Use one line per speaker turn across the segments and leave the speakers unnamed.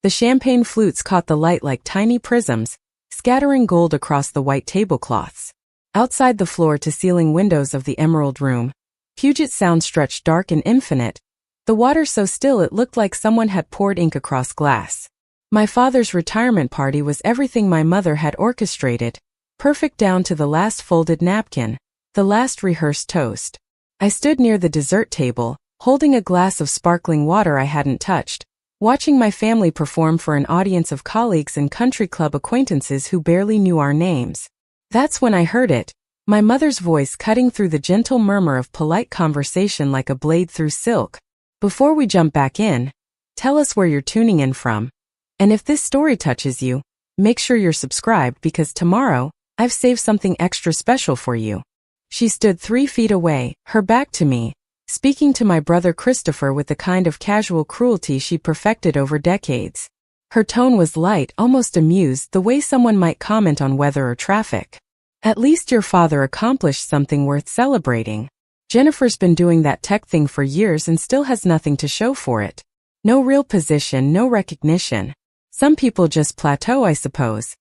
The champagne flutes caught the light like tiny prisms, scattering gold across the white tablecloths. Outside the floor-to-ceiling windows of the Emerald Room, Puget Sound stretched dark and infinite, the water so still it looked like someone had poured ink across glass. My father's retirement party was everything my mother had orchestrated, perfect down to the last folded napkin, the last rehearsed toast. I stood near the dessert table, holding a glass of sparkling water I hadn't touched, watching my family perform for an audience of colleagues and country club acquaintances who barely knew our names. That's when I heard it, my mother's voice cutting through the gentle murmur of polite conversation like a blade through silk. Before we jump back in, tell us where you're tuning in from. And if this story touches you, make sure you're subscribed because tomorrow, I've saved something extra special for you. She stood 3 feet away, her back to me, speaking to my brother Christopher with the kind of casual cruelty she perfected over decades. Her tone was light, almost amused, the way someone might comment on weather or traffic. At least your father accomplished something worth celebrating. Jennifer's been doing that tech thing for years and still has nothing to show for it. No real position, no recognition. Some people just plateau, I suppose.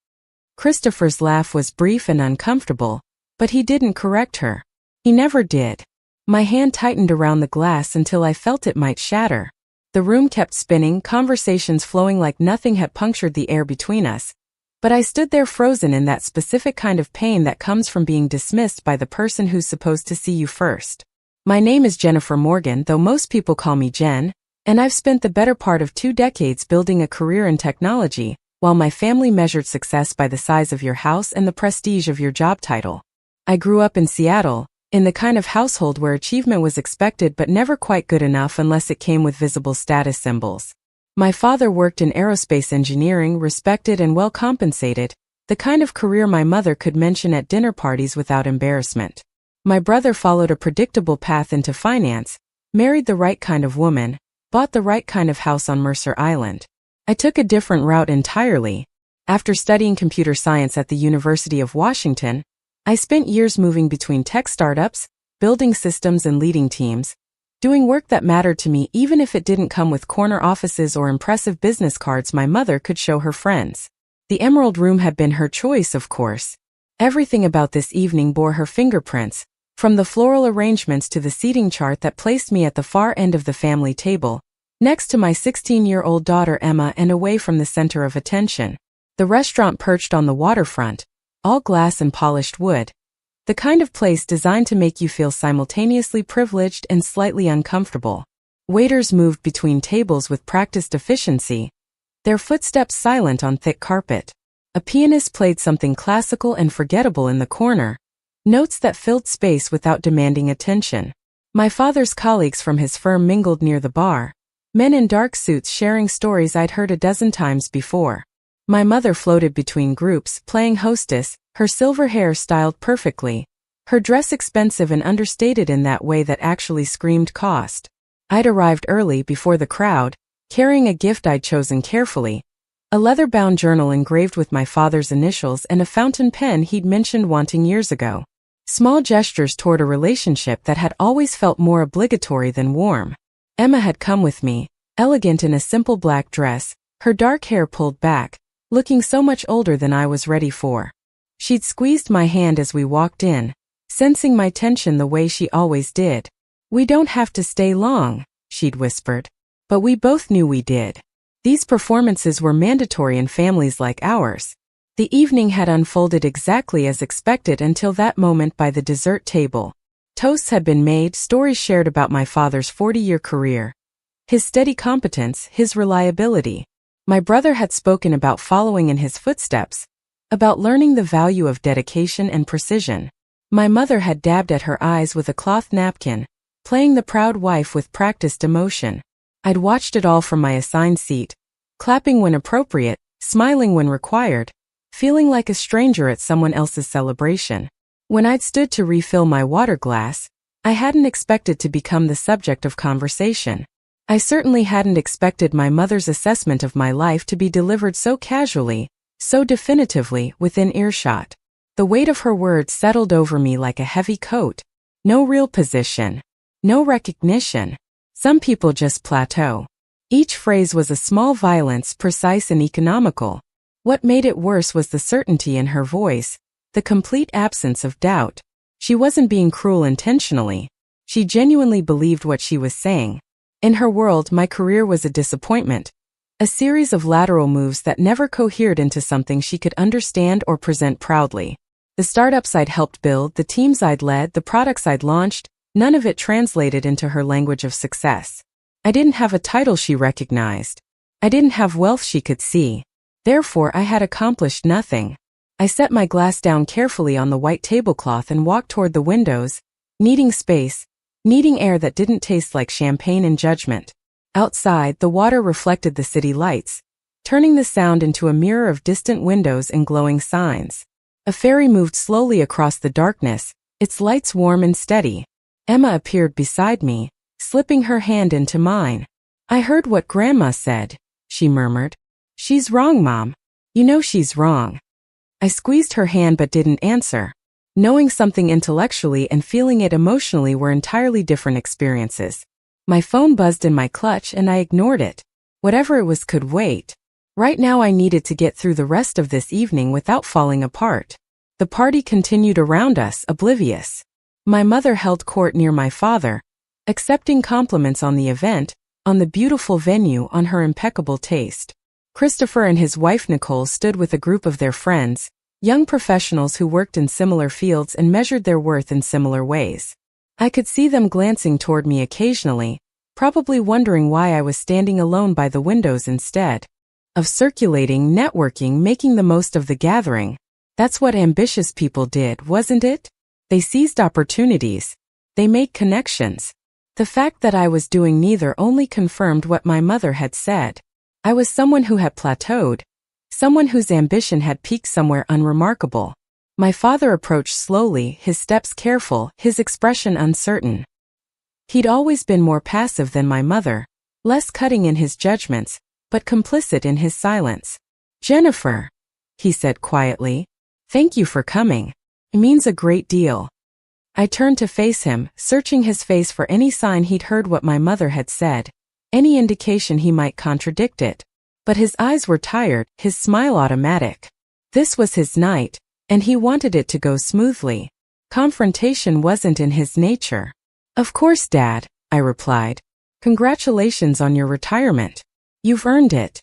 Christopher's laugh was brief and uncomfortable, but he didn't correct her. He never did. My hand tightened around the glass until I felt it might shatter. The room kept spinning, conversations flowing like nothing had punctured the air between us. But I stood there frozen in that specific kind of pain that comes from being dismissed by the person who's supposed to see you first. My name is Jennifer Morgan, though most people call me Jen, and I've spent the better part of 2 decades building a career in technology, while my family measured success by the size of your house and the prestige of your job title. I grew up in Seattle, in the kind of household where achievement was expected but never quite good enough unless it came with visible status symbols. My father worked in aerospace engineering, respected and well compensated, the kind of career my mother could mention at dinner parties without embarrassment. My brother followed a predictable path into finance, married the right kind of woman, bought the right kind of house on Mercer Island. I took a different route entirely. After studying computer science at the University of Washington, I spent years moving between tech startups, building systems and leading teams, doing work that mattered to me even if it didn't come with corner offices or impressive business cards my mother could show her friends. The Emerald Room had been her choice, of course. Everything about this evening bore her fingerprints, from the floral arrangements to the seating chart that placed me at the far end of the family table, next to my 16-year-old daughter Emma and away from the center of attention. The restaurant perched on the waterfront, all glass and polished wood. The kind of place designed to make you feel simultaneously privileged and slightly uncomfortable. Waiters moved between tables with practiced efficiency, their footsteps silent on thick carpet. A pianist played something classical and forgettable in the corner, notes that filled space without demanding attention. My father's colleagues from his firm mingled near the bar, men in dark suits sharing stories I'd heard a dozen times before. My mother floated between groups, playing hostess, her silver hair styled perfectly, her dress expensive and understated in that way that actually screamed cost. I'd arrived early before the crowd, carrying a gift I'd chosen carefully, a leather-bound journal engraved with my father's initials and a fountain pen he'd mentioned wanting years ago. Small gestures toward a relationship that had always felt more obligatory than warm. Emma had come with me, elegant in a simple black dress, her dark hair pulled back, looking so much older than I was ready for. She'd squeezed my hand as we walked in, sensing my tension the way she always did. "We don't have to stay long," she'd whispered. But we both knew we did. These performances were mandatory in families like ours. The evening had unfolded exactly as expected until that moment by the dessert table. Toasts had been made, stories shared about my father's 40-year career, his steady competence, his reliability. My brother had spoken about following in his footsteps, about learning the value of dedication and precision. My mother had dabbed at her eyes with a cloth napkin, playing the proud wife with practiced emotion. I'd watched it all from my assigned seat, clapping when appropriate, smiling when required, feeling like a stranger at someone else's celebration. When I'd stood to refill my water glass, I hadn't expected to become the subject of conversation. I certainly hadn't expected my mother's assessment of my life to be delivered so casually, so definitively, within earshot. The weight of her words settled over me like a heavy coat. No real position. No recognition. Some people just plateau. Each phrase was a small violence, precise and economical. What made it worse was the certainty in her voice, the complete absence of doubt. She wasn't being cruel intentionally. She genuinely believed what she was saying. In her world, my career was a disappointment, a series of lateral moves that never cohered into something she could understand or present proudly. The startups I'd helped build, the teams I'd led, the products I'd launched, none of it translated into her language of success. I didn't have a title she recognized. I didn't have wealth she could see. Therefore, I had accomplished nothing. I set my glass down carefully on the white tablecloth and walked toward the windows, needing space, needing air that didn't taste like champagne in judgment. Outside, the water reflected the city lights, turning the sound into a mirror of distant windows and glowing signs. A ferry moved slowly across the darkness, its lights warm and steady. Emma appeared beside me, slipping her hand into mine. "I heard what Grandma said," she murmured. "She's wrong, Mom. You know she's wrong." I squeezed her hand but didn't answer. Knowing something intellectually and feeling it emotionally were entirely different experiences. My phone buzzed in my clutch and I ignored it. Whatever it was could wait. Right now I needed to get through the rest of this evening without falling apart. The party continued around us, oblivious. My mother held court near my father, accepting compliments on the event, on the beautiful venue, on her impeccable taste. Christopher and his wife Nicole stood with a group of their friends, young professionals who worked in similar fields and measured their worth in similar ways. I could see them glancing toward me occasionally, probably wondering why I was standing alone by the windows instead of circulating, networking, making the most of the gathering. That's what ambitious people did, wasn't it? They seized opportunities. They made connections. The fact that I was doing neither only confirmed what my mother had said. I was someone who had plateaued, someone whose ambition had peaked somewhere unremarkable. My father approached slowly, his steps careful, his expression uncertain. He'd always been more passive than my mother, less cutting in his judgments, but complicit in his silence. "Jennifer," he said quietly, "thank you for coming. It means a great deal." I turned to face him, searching his face for any sign he'd heard what my mother had said, any indication he might contradict it. But his eyes were tired, his smile automatic. This was his night, and he wanted it to go smoothly. Confrontation wasn't in his nature. "Of course, Dad," I replied. "Congratulations on your retirement. You've earned it."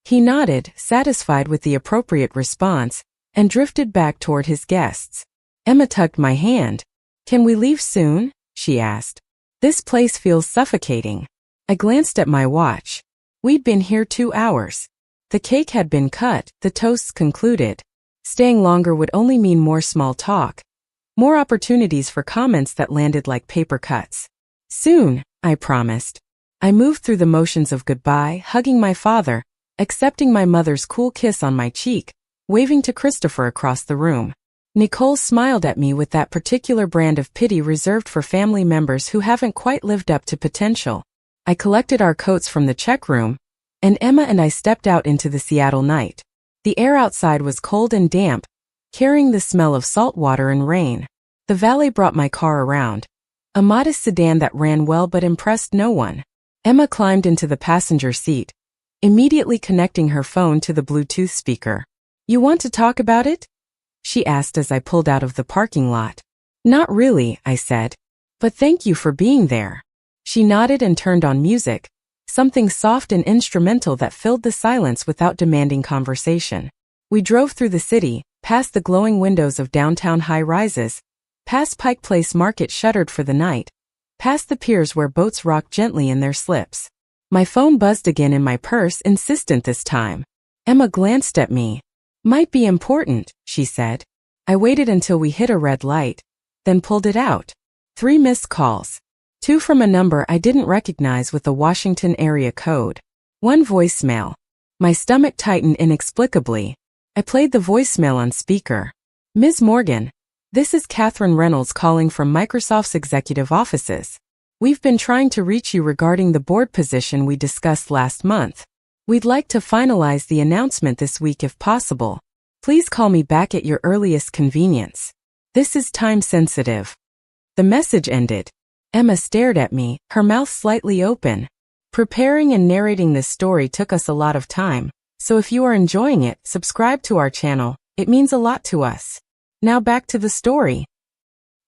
He nodded, satisfied with the appropriate response, and drifted back toward his guests. Emma tugged my hand. "Can we leave soon?" she asked. "This place feels suffocating." I glanced at my watch. We'd been here 2 hours. The cake had been cut, the toasts concluded. Staying longer would only mean more small talk, more opportunities for comments that landed like paper cuts. "Soon," I promised. I moved through the motions of goodbye, hugging my father, accepting my mother's cool kiss on my cheek, waving to Christopher across the room. Nicole smiled at me with that particular brand of pity reserved for family members who haven't quite lived up to potential. I collected our coats from the check room, and Emma and I stepped out into the Seattle night. The air outside was cold and damp, carrying the smell of salt water and rain. The valet brought my car around, a modest sedan that ran well but impressed no one. Emma climbed into the passenger seat, immediately connecting her phone to the Bluetooth speaker. "You want to talk about it?" she asked as I pulled out of the parking lot. "Not really," I said. "But thank you for being there." She nodded and turned on music, something soft and instrumental that filled the silence without demanding conversation. We drove through the city, past the glowing windows of downtown high-rises, past Pike Place Market shuttered for the night, past the piers where boats rocked gently in their slips. My phone buzzed again in my purse, insistent this time. Emma glanced at me. "Might be important," she said. I waited until we hit a red light, then pulled it out. 3 missed calls. 2 from a number I didn't recognize with a Washington area code. 1 voicemail. My stomach tightened inexplicably. I played the voicemail on speaker. "Ms. Morgan, this is Catherine Reynolds calling from Microsoft's executive offices. We've been trying to reach you regarding the board position we discussed last month. We'd like to finalize the announcement this week if possible. Please call me back at your earliest convenience. This is time sensitive." The message ended. Emma stared at me, her mouth slightly open. Preparing and narrating this story took us a lot of time, so if you are enjoying it, subscribe to our channel. It means a lot to us. Now back to the story.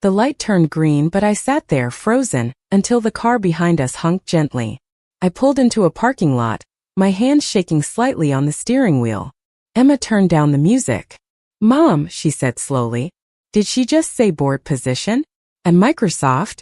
The light turned green, but I sat there frozen until the car behind us honked gently. I pulled into a parking lot, my hands shaking slightly on the steering wheel. Emma turned down the music. "Mom," she said slowly. "Did she just say board position? At Microsoft?"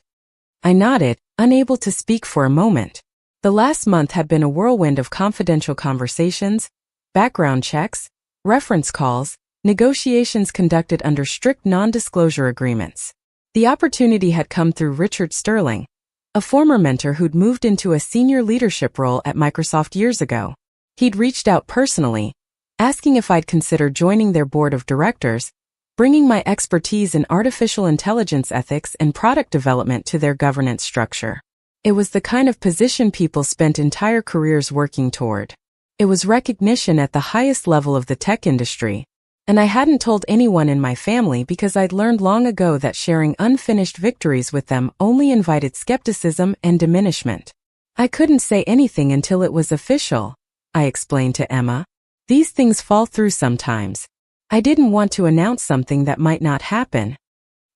I nodded, unable to speak for a moment. The last month had been a whirlwind of confidential conversations, background checks, reference calls, negotiations conducted under strict non-disclosure agreements. The opportunity had come through Richard Sterling, a former mentor who'd moved into a senior leadership role at Microsoft years ago. He'd reached out personally, asking if I'd consider joining their board of directors, bringing my expertise in artificial intelligence ethics and product development to their governance structure. It was the kind of position people spent entire careers working toward. It was recognition at the highest level of the tech industry. And I hadn't told anyone in my family because I'd learned long ago that sharing unfinished victories with them only invited skepticism and diminishment. I couldn't say anything until it was official, I explained to Emma. These things fall through sometimes. I didn't want to announce something that might not happen.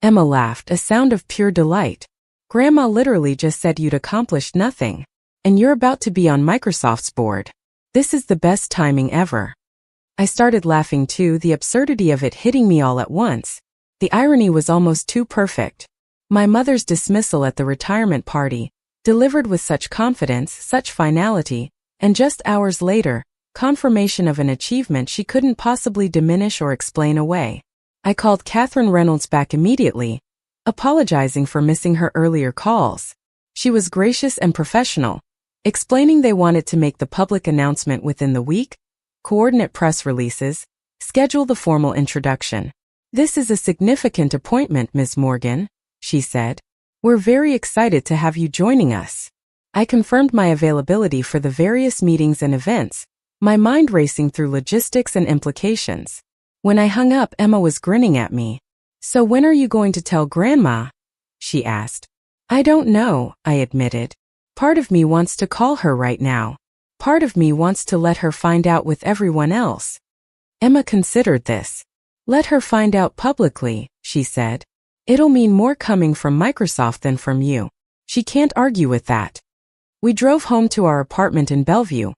Emma laughed, a sound of pure delight. Grandma literally just said you'd accomplished nothing. And you're about to be on Microsoft's board. This is the best timing ever. I started laughing too, the absurdity of it hitting me all at once. The irony was almost too perfect. My mother's dismissal at the retirement party, delivered with such confidence, such finality, and just hours later, confirmation of an achievement she couldn't possibly diminish or explain away. I called Catherine Reynolds back immediately, apologizing for missing her earlier calls. She was gracious and professional, explaining they wanted to make the public announcement within the week, coordinate press releases, schedule the formal introduction. "This is a significant appointment, Ms. Morgan," she said. "We're very excited to have you joining us." I confirmed my availability for the various meetings and events, my mind racing through logistics and implications. When I hung up, Emma was grinning at me. "So when are you going to tell Grandma?" she asked. "I don't know," I admitted. "Part of me wants to call her right now. Part of me wants to let her find out with everyone else." Emma considered this. "Let her find out publicly," she said. "It'll mean more coming from Microsoft than from you. She can't argue with that." We drove home to our apartment in Bellevue,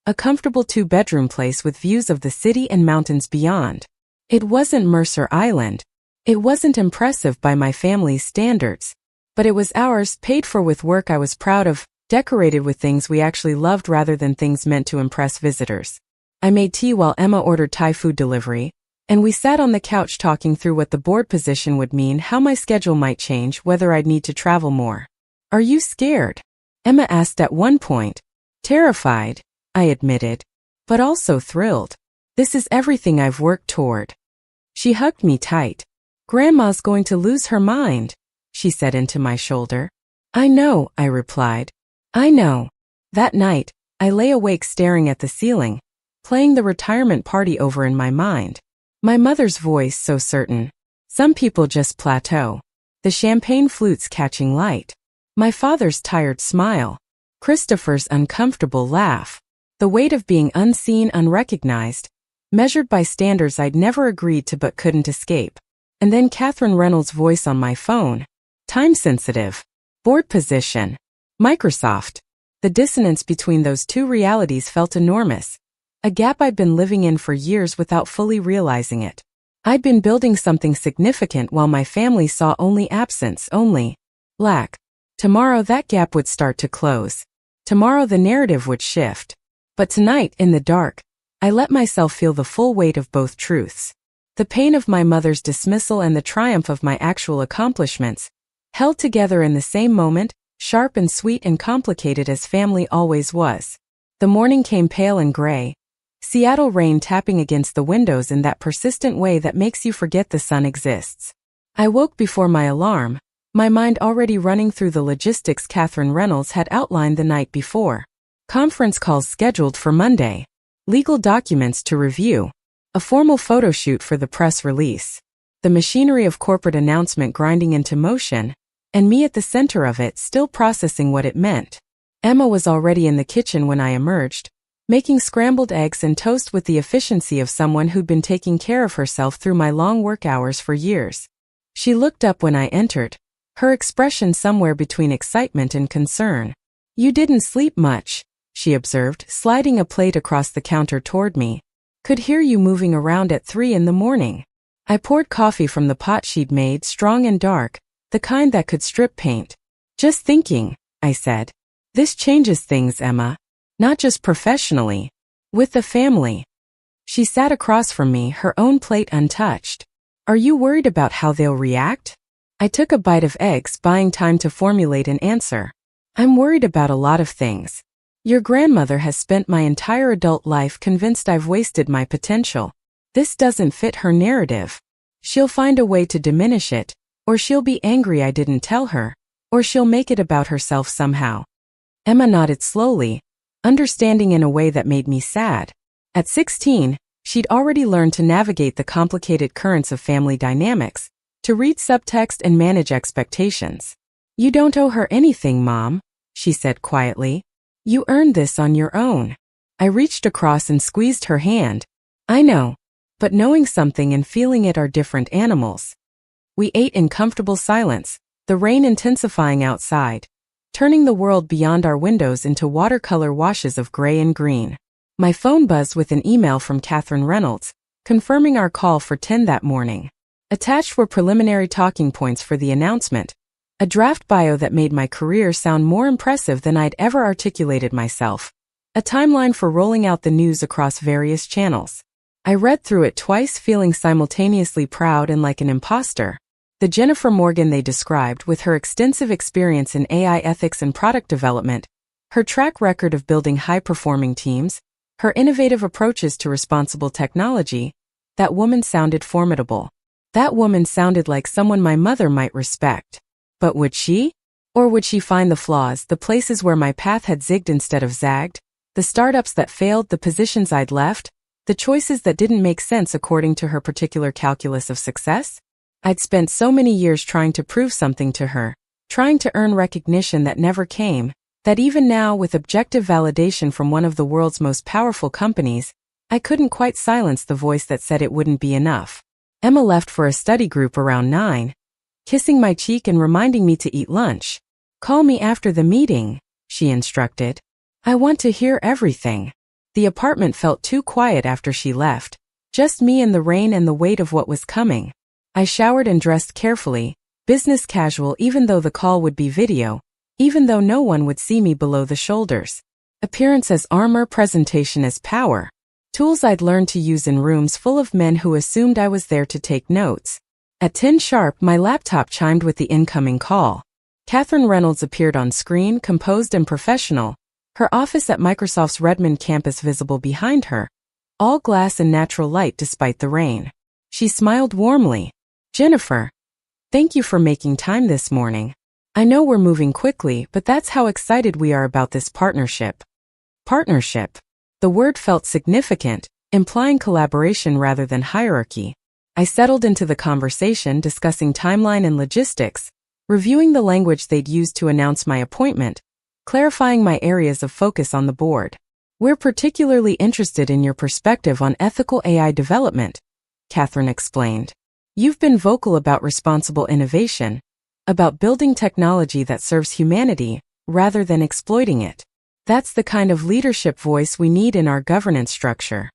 a comfortable 2-bedroom place with views of the city and mountains beyond. It wasn't Mercer Island. It wasn't impressive by my family's standards. But it was ours, paid for with work I was proud of, decorated with things we actually loved rather than things meant to impress visitors. I made tea while Emma ordered Thai food delivery, and we sat on the couch talking through what the board position would mean, how my schedule might change, whether I'd need to travel more. "Are you scared?" Emma asked at one point. "Terrified," I admitted, "but also thrilled. This is everything I've worked toward." She hugged me tight. "Grandma's going to lose her mind," she said into my shoulder. "I know," I replied. "I know." That night, I lay awake staring at the ceiling, playing the retirement party over in my mind. My mother's voice so certain. Some people just plateau. The champagne flutes catching light. My father's tired smile. Christopher's uncomfortable laugh. The weight of being unseen, unrecognized, measured by standards I'd never agreed to but couldn't escape. And then Catherine Reynolds' voice on my phone. Time sensitive. Board position. Microsoft. The dissonance between those two realities felt enormous, a gap I'd been living in for years without fully realizing it. I'd been building something significant while my family saw only absence, only lack. Tomorrow that gap would start to close. Tomorrow the narrative would shift. But tonight, in the dark, I let myself feel the full weight of both truths. The pain of my mother's dismissal and the triumph of my actual accomplishments, held together in the same moment, sharp and sweet and complicated as family always was. The morning came pale and gray, Seattle rain tapping against the windows in that persistent way that makes you forget the sun exists. I woke before my alarm, my mind already running through the logistics Catherine Reynolds had outlined the night before. Conference calls scheduled for Monday. Legal documents to review. A formal photo shoot for the press release. The machinery of corporate announcement grinding into motion, and me at the center of it still processing what it meant. Emma was already in the kitchen when I emerged, making scrambled eggs and toast with the efficiency of someone who'd been taking care of herself through my long work hours for years. She looked up when I entered, her expression somewhere between excitement and concern. "You didn't sleep much," she observed, sliding a plate across the counter toward me. "Could hear you moving around at 3 in the morning." I poured coffee from the pot she'd made, strong and dark, the kind that could strip paint. "Just thinking," I said. "This changes things, Emma. Not just professionally. With the family." She sat across from me, her own plate untouched. "Are you worried about how they'll react?" I took a bite of eggs, buying time to formulate an answer. "I'm worried about a lot of things. Your grandmother has spent my entire adult life convinced I've wasted my potential. This doesn't fit her narrative. She'll find a way to diminish it, or she'll be angry I didn't tell her, or she'll make it about herself somehow." Emma nodded slowly, understanding in a way that made me sad. At 16, she'd already learned to navigate the complicated currents of family dynamics, to read subtext and manage expectations. "You don't owe her anything, Mom," she said quietly. "You earned this on your own." I reached across and squeezed her hand. "I know. But knowing something and feeling it are different animals." We ate in comfortable silence, the rain intensifying outside, turning the world beyond our windows into watercolor washes of gray and green. My phone buzzed with an email from Catherine Reynolds, confirming our call for 10 that morning. Attached were preliminary talking points for the announcement, a draft bio that made my career sound more impressive than I'd ever articulated myself, a timeline for rolling out the news across various channels. I read through it twice, feeling simultaneously proud and like an imposter. The Jennifer Morgan they described, with her extensive experience in AI ethics and product development, her track record of building high-performing teams, her innovative approaches to responsible technology, that woman sounded formidable. That woman sounded like someone my mother might respect. But would she? Or would she find the flaws, the places where my path had zigged instead of zagged, the startups that failed, the positions I'd left, the choices that didn't make sense according to her particular calculus of success? I'd spent so many years trying to prove something to her, trying to earn recognition that never came, that even now, with objective validation from one of the world's most powerful companies, I couldn't quite silence the voice that said it wouldn't be enough. Emma left for a study group around 9, kissing my cheek and reminding me to eat lunch. "Call me after the meeting," she instructed. "I want to hear everything." The apartment felt too quiet after she left, just me and the rain and the weight of what was coming. I showered and dressed carefully, business casual, even though the call would be video, even though no one would see me below the shoulders. Appearance as armor, presentation as power. Tools I'd learned to use in rooms full of men who assumed I was there to take notes. At 10 sharp, my laptop chimed with the incoming call. Catherine Reynolds appeared on screen, composed and professional, her office at Microsoft's Redmond campus visible behind her, all glass and natural light despite the rain. She smiled warmly. "Jennifer, thank you for making time this morning. I know we're moving quickly, but that's how excited we are about this partnership." Partnership. The word felt significant, implying collaboration rather than hierarchy. I settled into the conversation, discussing timeline and logistics, reviewing the language they'd used to announce my appointment, clarifying my areas of focus on the board. "We're particularly interested in your perspective on ethical AI development," Catherine explained. "You've been vocal about responsible innovation, about building technology that serves humanity, rather than exploiting it. That's the kind of leadership voice we need in our governance structure."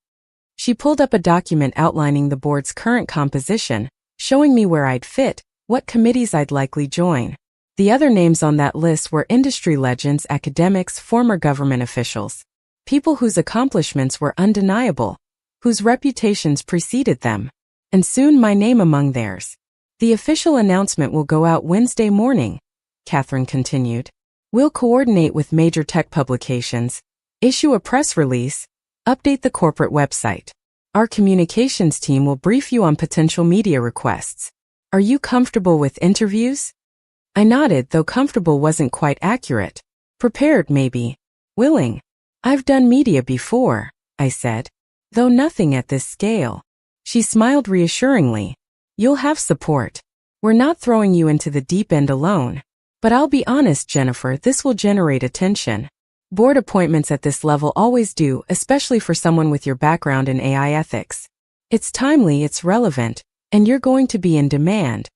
She pulled up a document outlining the board's current composition, showing me where I'd fit, what committees I'd likely join. The other names on that list were industry legends, academics, former government officials, people whose accomplishments were undeniable, whose reputations preceded them, and soon my name among theirs. "The official announcement will go out Wednesday morning," Catherine continued. "We'll coordinate with major tech publications, issue a press release, update the corporate website. Our communications team will brief you on potential media requests. Are you comfortable with interviews?" I nodded, though comfortable wasn't quite accurate. Prepared, maybe. Willing. "I've done media before," I said, "though nothing at this scale." She smiled reassuringly. "You'll have support. We're not throwing you into the deep end alone. But I'll be honest, Jennifer, this will generate attention. Board appointments at this level always do, especially for someone with your background in AI ethics. It's timely, it's relevant, and you're going to be in demand.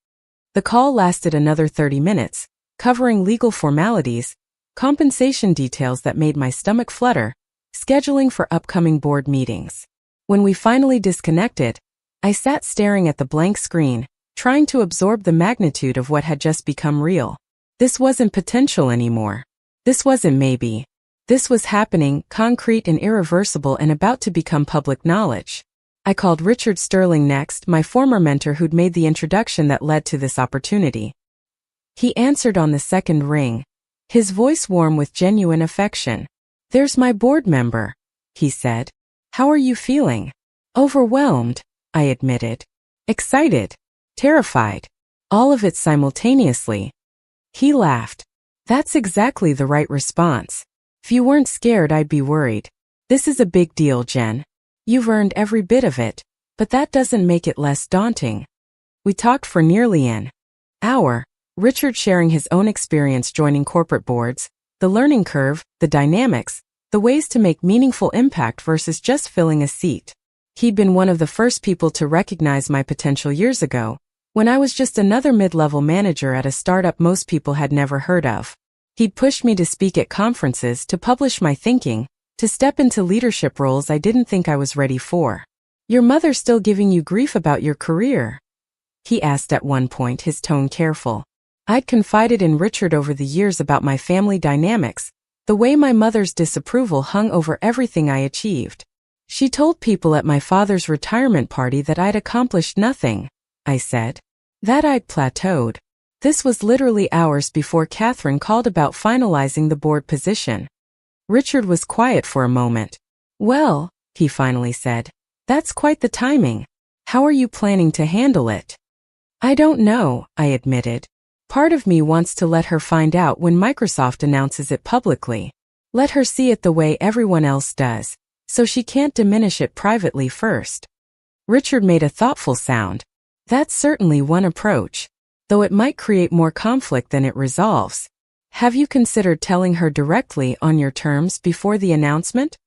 The call lasted another 30 minutes, covering legal formalities, compensation details that made my stomach flutter, scheduling for upcoming board meetings. When we finally disconnected, I sat staring at the blank screen, trying to absorb the magnitude of what had just become real. This wasn't potential anymore. This wasn't maybe. This was happening, concrete and irreversible, and about to become public knowledge. I called Richard Sterling next, my former mentor who'd made the introduction that led to this opportunity. He answered on the second ring, his voice warm with genuine affection. "There's my board member," he said. "How are you feeling?" "Overwhelmed," I admitted. "Excited," "terrified," all of it simultaneously. He laughed. "That's exactly the right response. If you weren't scared, I'd be worried. This is a big deal, Jen. You've earned every bit of it, but that doesn't make it less daunting." We talked for nearly an hour, Richard sharing his own experience joining corporate boards, the learning curve, the dynamics, the ways to make meaningful impact versus just filling a seat. He'd been one of the first people to recognize my potential years ago, when I was just another mid-level manager at a startup most people had never heard of. He'd pushed me to speak at conferences, to publish my thinking, to step into leadership roles I didn't think I was ready for. "Your mother's still giving you grief about your career?" he asked at one point, his tone careful. I'd confided in Richard over the years about my family dynamics, the way my mother's disapproval hung over everything I achieved. "She told people at my father's retirement party that I'd accomplished nothing," I said. "That I'd plateaued." This was literally hours before Catherine called about finalizing the board position. Richard was quiet for a moment. "Well," he finally said, "that's quite the timing. How are you planning to handle it?" "I don't know," I admitted. "Part of me wants to let her find out when Microsoft announces it publicly. Let her see it the way everyone else does, so she can't diminish it privately first." Richard made a thoughtful sound. "That's certainly one approach, though it might create more conflict than it resolves. Have you considered telling her directly on your terms before the announcement?"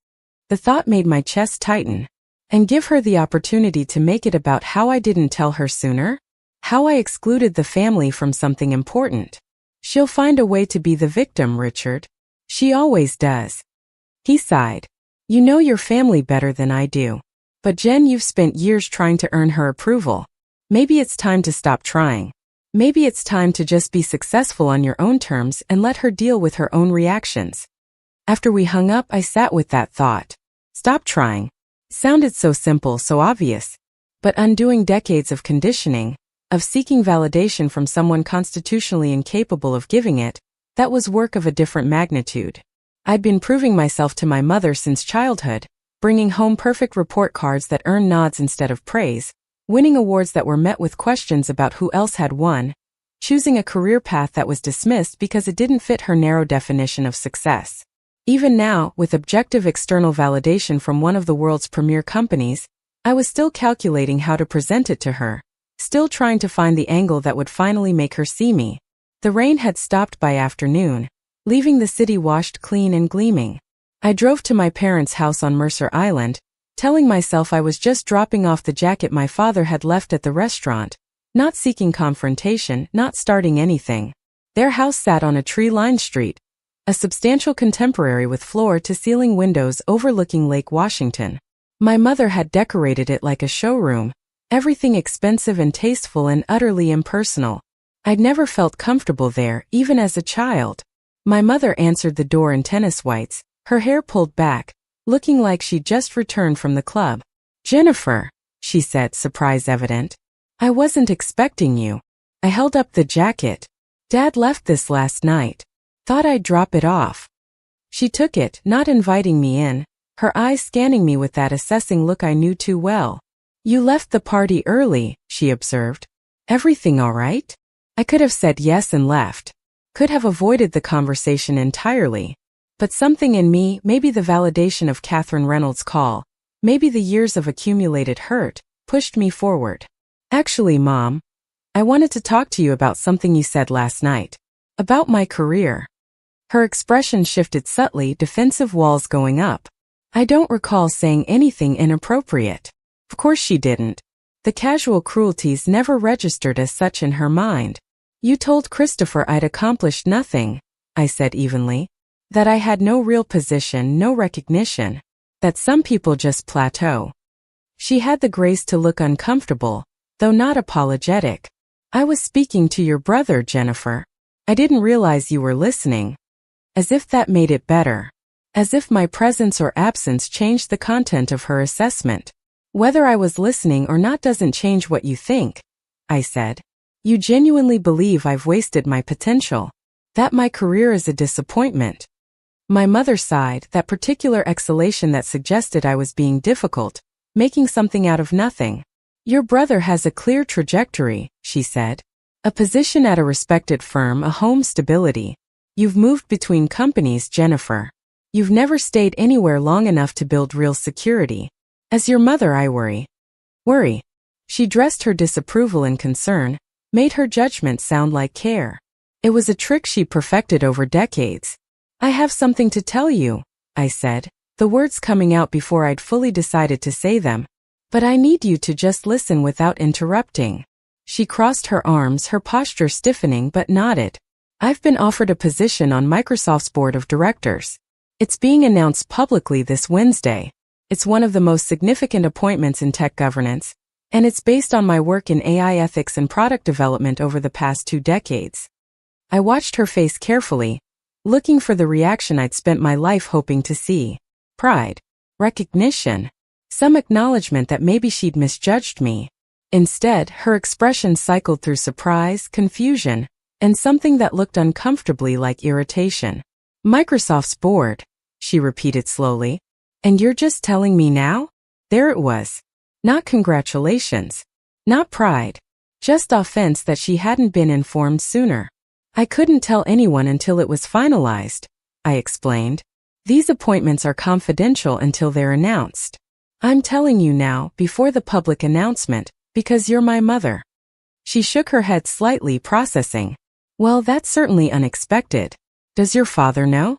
The thought made my chest tighten. And give her the opportunity to make it about how I didn't tell her sooner? How I excluded the family from something important. "She'll find a way to be the victim, Richard. She always does." He sighed. "You know your family better than I do. But Jen, you've spent years trying to earn her approval. Maybe it's time to stop trying. Maybe it's time to just be successful on your own terms and let her deal with her own reactions." After we hung up, I sat with that thought. Stop trying. Sounded so simple, so obvious. But undoing decades of conditioning, of seeking validation from someone constitutionally incapable of giving it, that was work of a different magnitude. I'd been proving myself to my mother since childhood, bringing home perfect report cards that earned nods instead of praise, winning awards that were met with questions about who else had won, choosing a career path that was dismissed because it didn't fit her narrow definition of success. Even now, with objective external validation from one of the world's premier companies, I was still calculating how to present it to her, still trying to find the angle that would finally make her see me. The rain had stopped by afternoon, leaving the city washed clean and gleaming. I drove to my parents' house on Mercer Island, telling myself I was just dropping off the jacket my father had left at the restaurant, not seeking confrontation, not starting anything. Their house sat on a tree-lined street, a substantial contemporary with floor-to-ceiling windows overlooking Lake Washington. My mother had decorated it like a showroom, everything expensive and tasteful and utterly impersonal. I'd never felt comfortable there, even as a child. My mother answered the door in tennis whites, her hair pulled back, looking like she'd just returned from the club. "Jennifer," she said, surprise evident. "I wasn't expecting you." I held up the jacket. "Dad left this last night. Thought I'd drop it off." She took it, not inviting me in, her eyes scanning me with that assessing look I knew too well. "You left the party early," she observed. "Everything all right?" I could have said yes and left. Could have avoided the conversation entirely. But something in me, maybe the validation of Catherine Reynolds' call, maybe the years of accumulated hurt, pushed me forward. "Actually, Mom, I wanted to talk to you about something you said last night. About my career." Her expression shifted subtly, defensive walls going up. I don't recall saying anything inappropriate. Of course she didn't. The casual cruelties never registered as such in her mind. You told Christopher I'd accomplished nothing, I said evenly. That I had no real position, no recognition. That some people just plateau. She had the grace to look uncomfortable, though not apologetic. I was speaking to your brother, Jennifer. I didn't realize you were listening. As if that made it better. As if my presence or absence changed the content of her assessment. Whether I was listening or not doesn't change what you think, I said. You genuinely believe I've wasted my potential. That my career is a disappointment. My mother sighed, that particular exhalation that suggested I was being difficult, making something out of nothing. Your brother has a clear trajectory, she said. A position at a respected firm, a home, stability. You've moved between companies, Jennifer. You've never stayed anywhere long enough to build real security. As your mother, I worry. Worry. She dressed her disapproval and concern, made her judgment sound like care. It was a trick she perfected over decades. I have something to tell you, I said, the words coming out before I'd fully decided to say them. But I need you to just listen without interrupting. She crossed her arms, her posture stiffening, but nodded. I've been offered a position on Microsoft's board of directors. It's being announced publicly this Wednesday. It's one of the most significant appointments in tech governance, and it's based on my work in AI ethics and product development over the past 2 decades. I watched her face carefully, looking for the reaction I'd spent my life hoping to see. Pride. Recognition. Some acknowledgement that maybe she'd misjudged me. Instead, her expression cycled through surprise, confusion, and something that looked uncomfortably like irritation. Microsoft's board, she repeated slowly. And you're just telling me now? There it was. Not congratulations. Not pride. Just offense that she hadn't been informed sooner. I couldn't tell anyone until it was finalized, I explained. These appointments are confidential until they're announced. I'm telling you now, before the public announcement, because you're my mother. She shook her head slightly, processing. Well, that's certainly unexpected. Does your father know?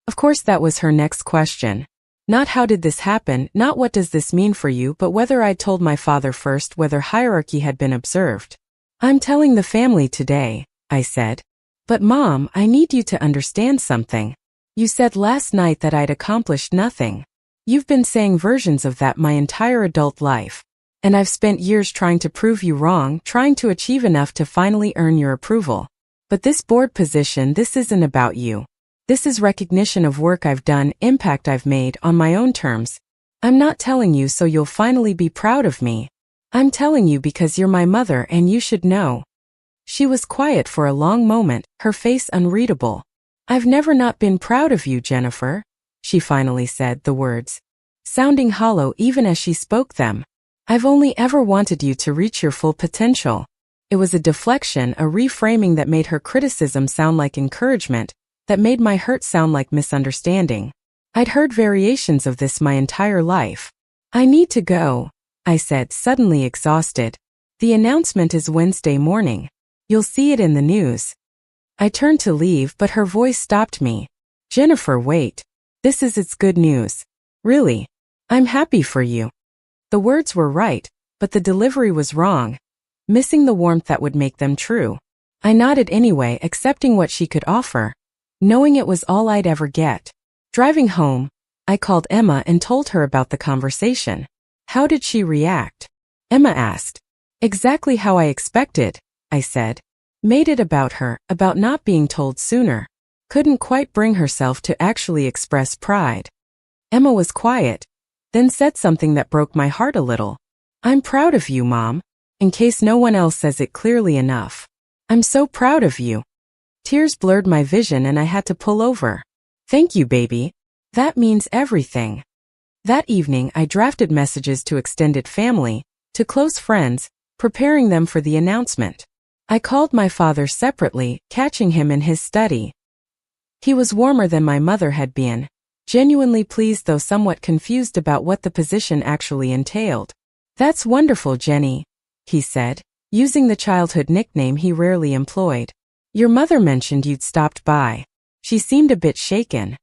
Of course, that was her next question. Not how did this happen, not what does this mean for you, but whether I'd told my father first, whether hierarchy had been observed. I'm telling the family today, I said. But Mom, I need you to understand something. You said last night that I'd accomplished nothing. You've been saying versions of that my entire adult life. And I've spent years trying to prove you wrong, trying to achieve enough to finally earn your approval. But this board position, this isn't about you. This is recognition of work I've done, impact I've made, on my own terms. I'm not telling you so you'll finally be proud of me. I'm telling you because you're my mother and you should know. She was quiet for a long moment, her face unreadable. I've never not been proud of you, Jennifer, she finally said, the words sounding hollow even as she spoke them. I've only ever wanted you to reach your full potential. It was a deflection, a reframing that made her criticism sound like encouragement, that made my hurt sound like misunderstanding. I'd heard variations of this my entire life. I need to go, I said, suddenly exhausted. The announcement is Wednesday morning. You'll see it in the news. I turned to leave, but her voice stopped me. Jennifer, wait. It's good news. Really. I'm happy for you. The words were right, but the delivery was wrong, missing the warmth that would make them true. I nodded anyway, accepting what she could offer, knowing it was all I'd ever get. Driving home, I called Emma and told her about the conversation. How did she react? Emma asked. Exactly how I expected, I said. Made it about her, about not being told sooner. Couldn't quite bring herself to actually express pride. Emma was quiet, then said something that broke my heart a little. I'm proud of you, Mom. In case no one else says it clearly enough. I'm so proud of you. Tears blurred my vision and I had to pull over. Thank you, baby. That means everything. That evening I drafted messages to extended family, to close friends, preparing them for the announcement. I called my father separately, catching him in his study. He was warmer than my mother had been, genuinely pleased though somewhat confused about what the position actually entailed. That's wonderful, Jenny, he said, using the childhood nickname he rarely employed. Your mother mentioned you'd stopped by. She seemed a bit shaken.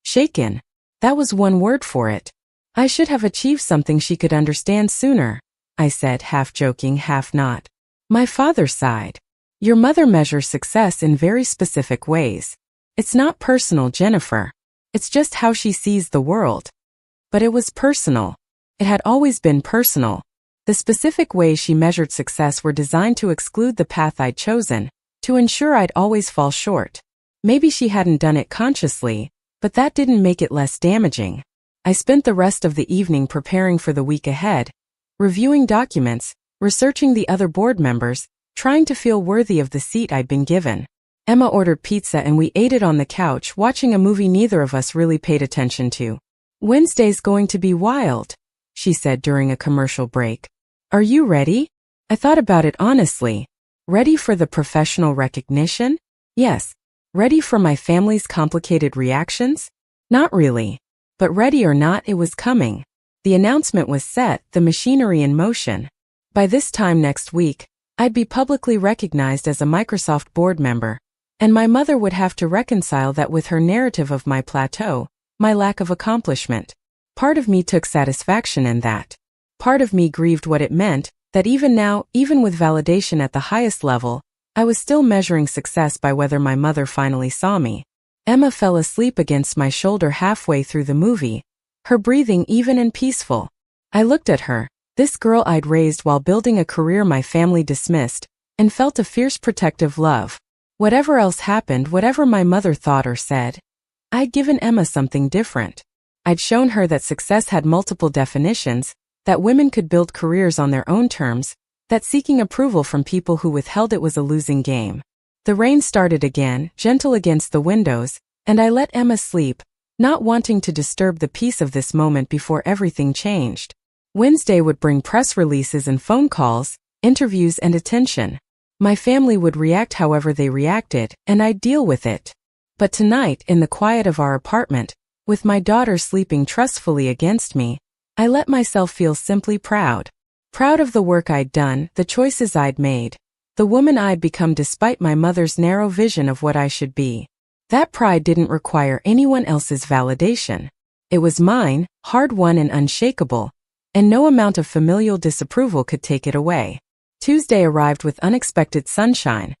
Shaken? That was one word for it. I should have achieved something she could understand sooner, I said, half joking, half not. My father sighed. Your mother measures success in very specific ways. It's not personal, Jennifer. It's just how she sees the world. But it was personal. It had always been personal. The specific ways she measured success were designed to exclude the path I'd chosen, to ensure I'd always fall short. Maybe she hadn't done it consciously, but that didn't make it less damaging. I spent the rest of the evening preparing for the week ahead, reviewing documents, researching the other board members, trying to feel worthy of the seat I'd been given. Emma ordered pizza and we ate it on the couch, watching a movie neither of us really paid attention to. Wednesday's going to be wild, she said during a commercial break. Are you ready? I thought about it honestly. Ready for the professional recognition? Yes. Ready for my family's complicated reactions? Not really. But ready or not, it was coming. The announcement was set, the machinery in motion. By this time next week, I'd be publicly recognized as a Microsoft board member, and my mother would have to reconcile that with her narrative of my plateau, my lack of accomplishment. Part of me took satisfaction in that. Part of me grieved what it meant, that even now, even with validation at the highest level, I was still measuring success by whether my mother finally saw me. Emma fell asleep against my shoulder halfway through the movie, her breathing even and peaceful. I looked at her, this girl I'd raised while building a career my family dismissed, and felt a fierce protective love. Whatever else happened, whatever my mother thought or said, I'd given Emma something different. I'd shown her that success had multiple definitions, that women could build careers on their own terms, that seeking approval from people who withheld it was a losing game. The rain started again, gentle against the windows, and I let Emma sleep, not wanting to disturb the peace of this moment before everything changed. Wednesday would bring press releases and phone calls, interviews and attention. My family would react however they reacted, and I'd deal with it. But tonight, in the quiet of our apartment, with my daughter sleeping trustfully against me, I let myself feel simply proud. Proud of the work I'd done, the choices I'd made, the woman I'd become despite my mother's narrow vision of what I should be. That pride didn't require anyone else's validation. It was mine, hard-won and unshakable, and no amount of familial disapproval could take it away. Tuesday arrived with unexpected sunshine,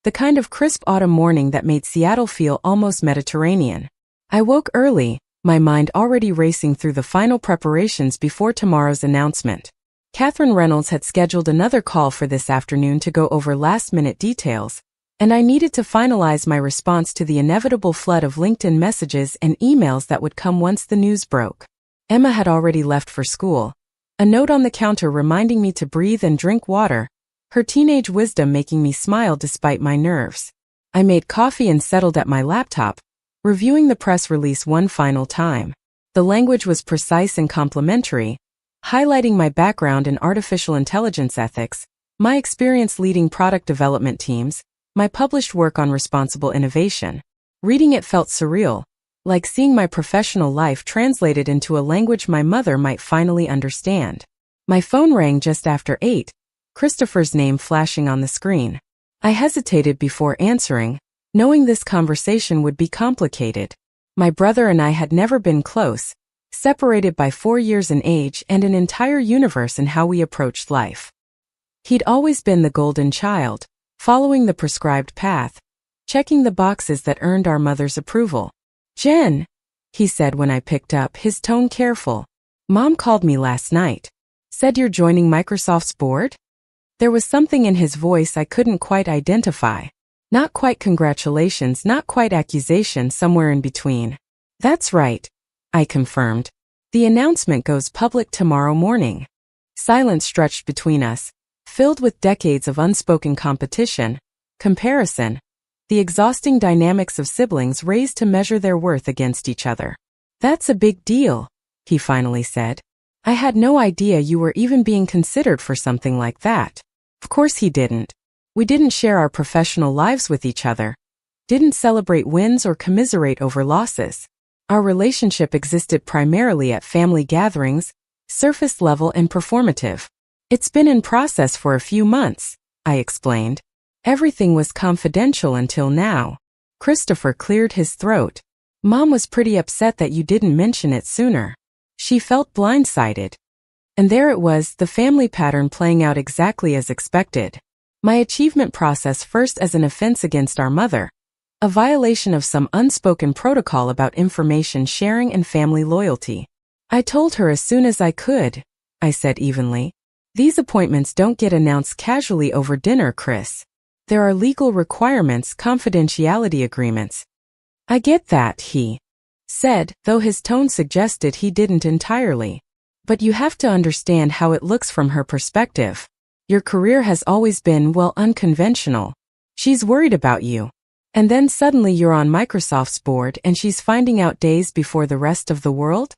the kind of crisp autumn morning that made Seattle feel almost Mediterranean. I woke early, my mind already racing through the final preparations before tomorrow's announcement. Catherine Reynolds had scheduled another call for this afternoon to go over last-minute details, and I needed to finalize my response to the inevitable flood of LinkedIn messages and emails that would come once the news broke. Emma had already left for school, a note on the counter reminding me to breathe and drink water, her teenage wisdom making me smile despite my nerves. I made coffee and settled at my laptop, reviewing the press release one final time. The language was precise and complimentary, highlighting my background in artificial intelligence ethics, my experience leading product development teams, my published work on responsible innovation. Reading it felt surreal, like seeing my professional life translated into a language my mother might finally understand. My phone rang just after 8, Christopher's name flashing on the screen. I hesitated before answering, knowing this conversation would be complicated. My brother and I had never been close, separated by 4 years in age and an entire universe in how we approached life. He'd always been the golden child, following the prescribed path, checking the boxes that earned our mother's approval. "Jen," he said when I picked up, his tone careful. "Mom called me last night. Said you're joining Microsoft's board?" There was something in his voice I couldn't quite identify. Not quite congratulations, not quite accusation, somewhere in between. "That's right," I confirmed. "The announcement goes public tomorrow morning." Silence stretched between us, filled with decades of unspoken competition, comparison, the exhausting dynamics of siblings raised to measure their worth against each other. "That's a big deal," he finally said. "I had no idea you were even being considered for something like that." Of course he didn't. We didn't share our professional lives with each other, didn't celebrate wins or commiserate over losses. Our relationship existed primarily at family gatherings, surface level and performative. "It's been in process for a few months," I explained. "Everything was confidential until now." Christopher cleared his throat. Mom was pretty upset that you didn't mention it sooner. She felt blindsided. And there it was, the family pattern playing out exactly as expected. My achievement process first as an offense against our mother. A violation of some unspoken protocol about information sharing and family loyalty. I told her as soon as I could, I said evenly. These appointments don't get announced casually over dinner, Chris. There are legal requirements, confidentiality agreements. I get that, he said, though his tone suggested he didn't entirely. But you have to understand how it looks from her perspective. Your career has always been, well, unconventional. She's worried about you. And then suddenly you're on Microsoft's board and she's finding out days before the rest of the world?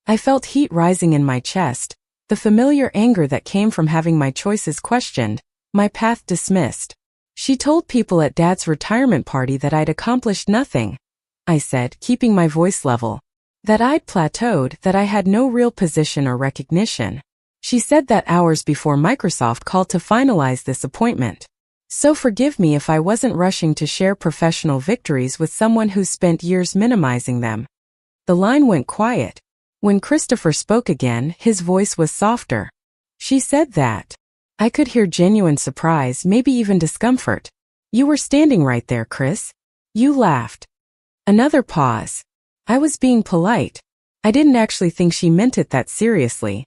I felt heat rising in my chest, the familiar anger that came from having my choices questioned, my path dismissed. She told people at Dad's retirement party that I'd accomplished nothing, I said, keeping my voice level. That I'd plateaued, that I had no real position or recognition. She said that hours before Microsoft called to finalize this appointment. So forgive me if I wasn't rushing to share professional victories with someone who spent years minimizing them. The line went quiet. When Christopher spoke again, his voice was softer. She said that. I could hear genuine surprise, maybe even discomfort. You were standing right there, Chris. You laughed. Another pause. I was being polite. I didn't actually think she meant it that seriously.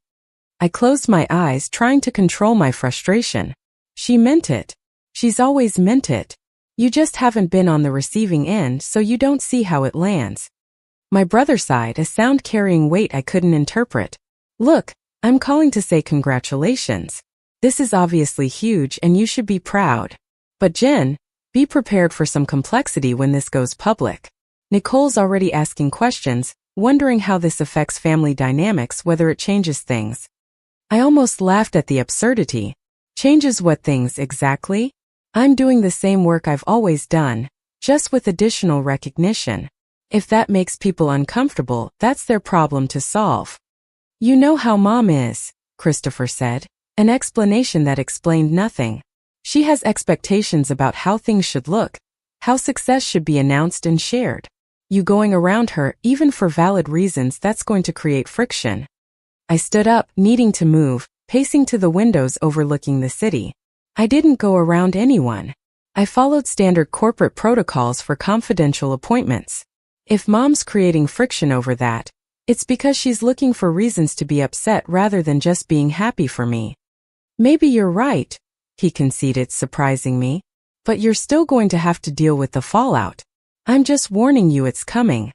I closed my eyes, trying to control my frustration. She meant it. She's always meant it. You just haven't been on the receiving end, so you don't see how it lands. My brother sighed, a sound carrying weight I couldn't interpret. Look, I'm calling to say congratulations. This is obviously huge and you should be proud. But Jen, be prepared for some complexity when this goes public. Nicole's already asking questions, wondering how this affects family dynamics, whether it changes things. I almost laughed at the absurdity. Changes what things exactly? I'm doing the same work I've always done, just with additional recognition. If that makes people uncomfortable, that's their problem to solve. You know how Mom is, Christopher said, an explanation that explained nothing. She has expectations about how things should look, how success should be announced and shared. You going around her, even for valid reasons, that's going to create friction. I stood up, needing to move, pacing to the windows overlooking the city. I didn't go around anyone. I followed standard corporate protocols for confidential appointments. If Mom's creating friction over that, it's because she's looking for reasons to be upset rather than just being happy for me. Maybe you're right, he conceded, surprising me. But you're still going to have to deal with the fallout. I'm just warning you it's coming.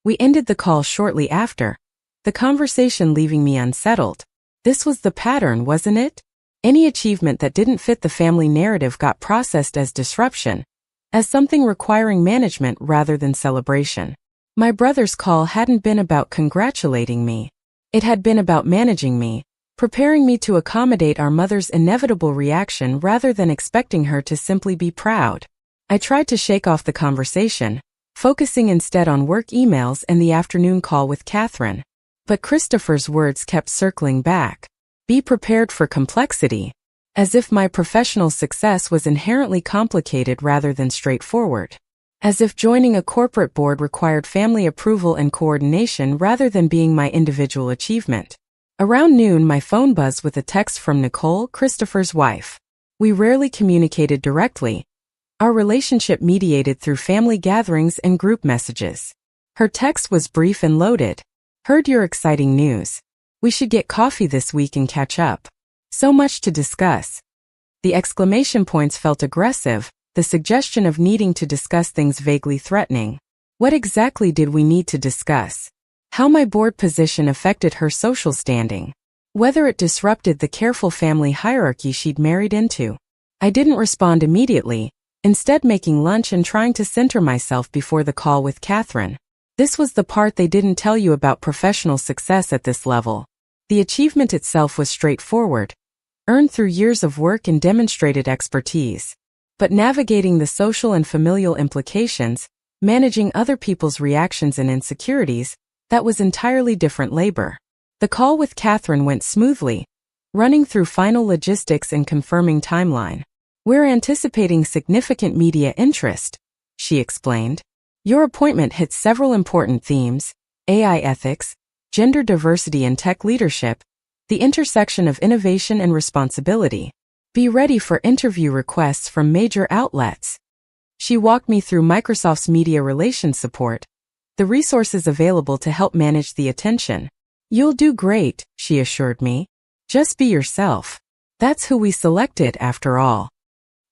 We ended the call shortly after, the conversation leaving me unsettled. This was the pattern, wasn't it? Any achievement that didn't fit the family narrative got processed as disruption, as something requiring management rather than celebration. My brother's call hadn't been about congratulating me. It had been about managing me, preparing me to accommodate our mother's inevitable reaction rather than expecting her to simply be proud. I tried to shake off the conversation, focusing instead on work emails and the afternoon call with Catherine. But Christopher's words kept circling back. Be prepared for complexity. As if my professional success was inherently complicated rather than straightforward. As if joining a corporate board required family approval and coordination rather than being my individual achievement. Around noon, my phone buzzed with a text from Nicole, Christopher's wife. We rarely communicated directly. Our relationship mediated through family gatherings and group messages. Her text was brief and loaded. Heard your exciting news. We should get coffee this week and catch up. So much to discuss. The exclamation points felt aggressive, the suggestion of needing to discuss things vaguely threatening. What exactly did we need to discuss? How my board position affected her social standing. Whether it disrupted the careful family hierarchy she'd married into. I didn't respond immediately, instead making lunch and trying to center myself before the call with Catherine. This was the part they didn't tell you about professional success at this level. The achievement itself was straightforward, earned through years of work and demonstrated expertise. But navigating the social and familial implications, managing other people's reactions and insecurities, that was entirely different labor. The call with Catherine went smoothly, running through final logistics and confirming timeline. We're anticipating significant media interest, she explained. Your appointment hits several important themes: AI ethics, gender diversity and tech leadership, the intersection of innovation and responsibility. Be ready for interview requests from major outlets. She walked me through Microsoft's media relations support, the resources available to help manage the attention. You'll do great, she assured me. Just be yourself. That's who we selected after all.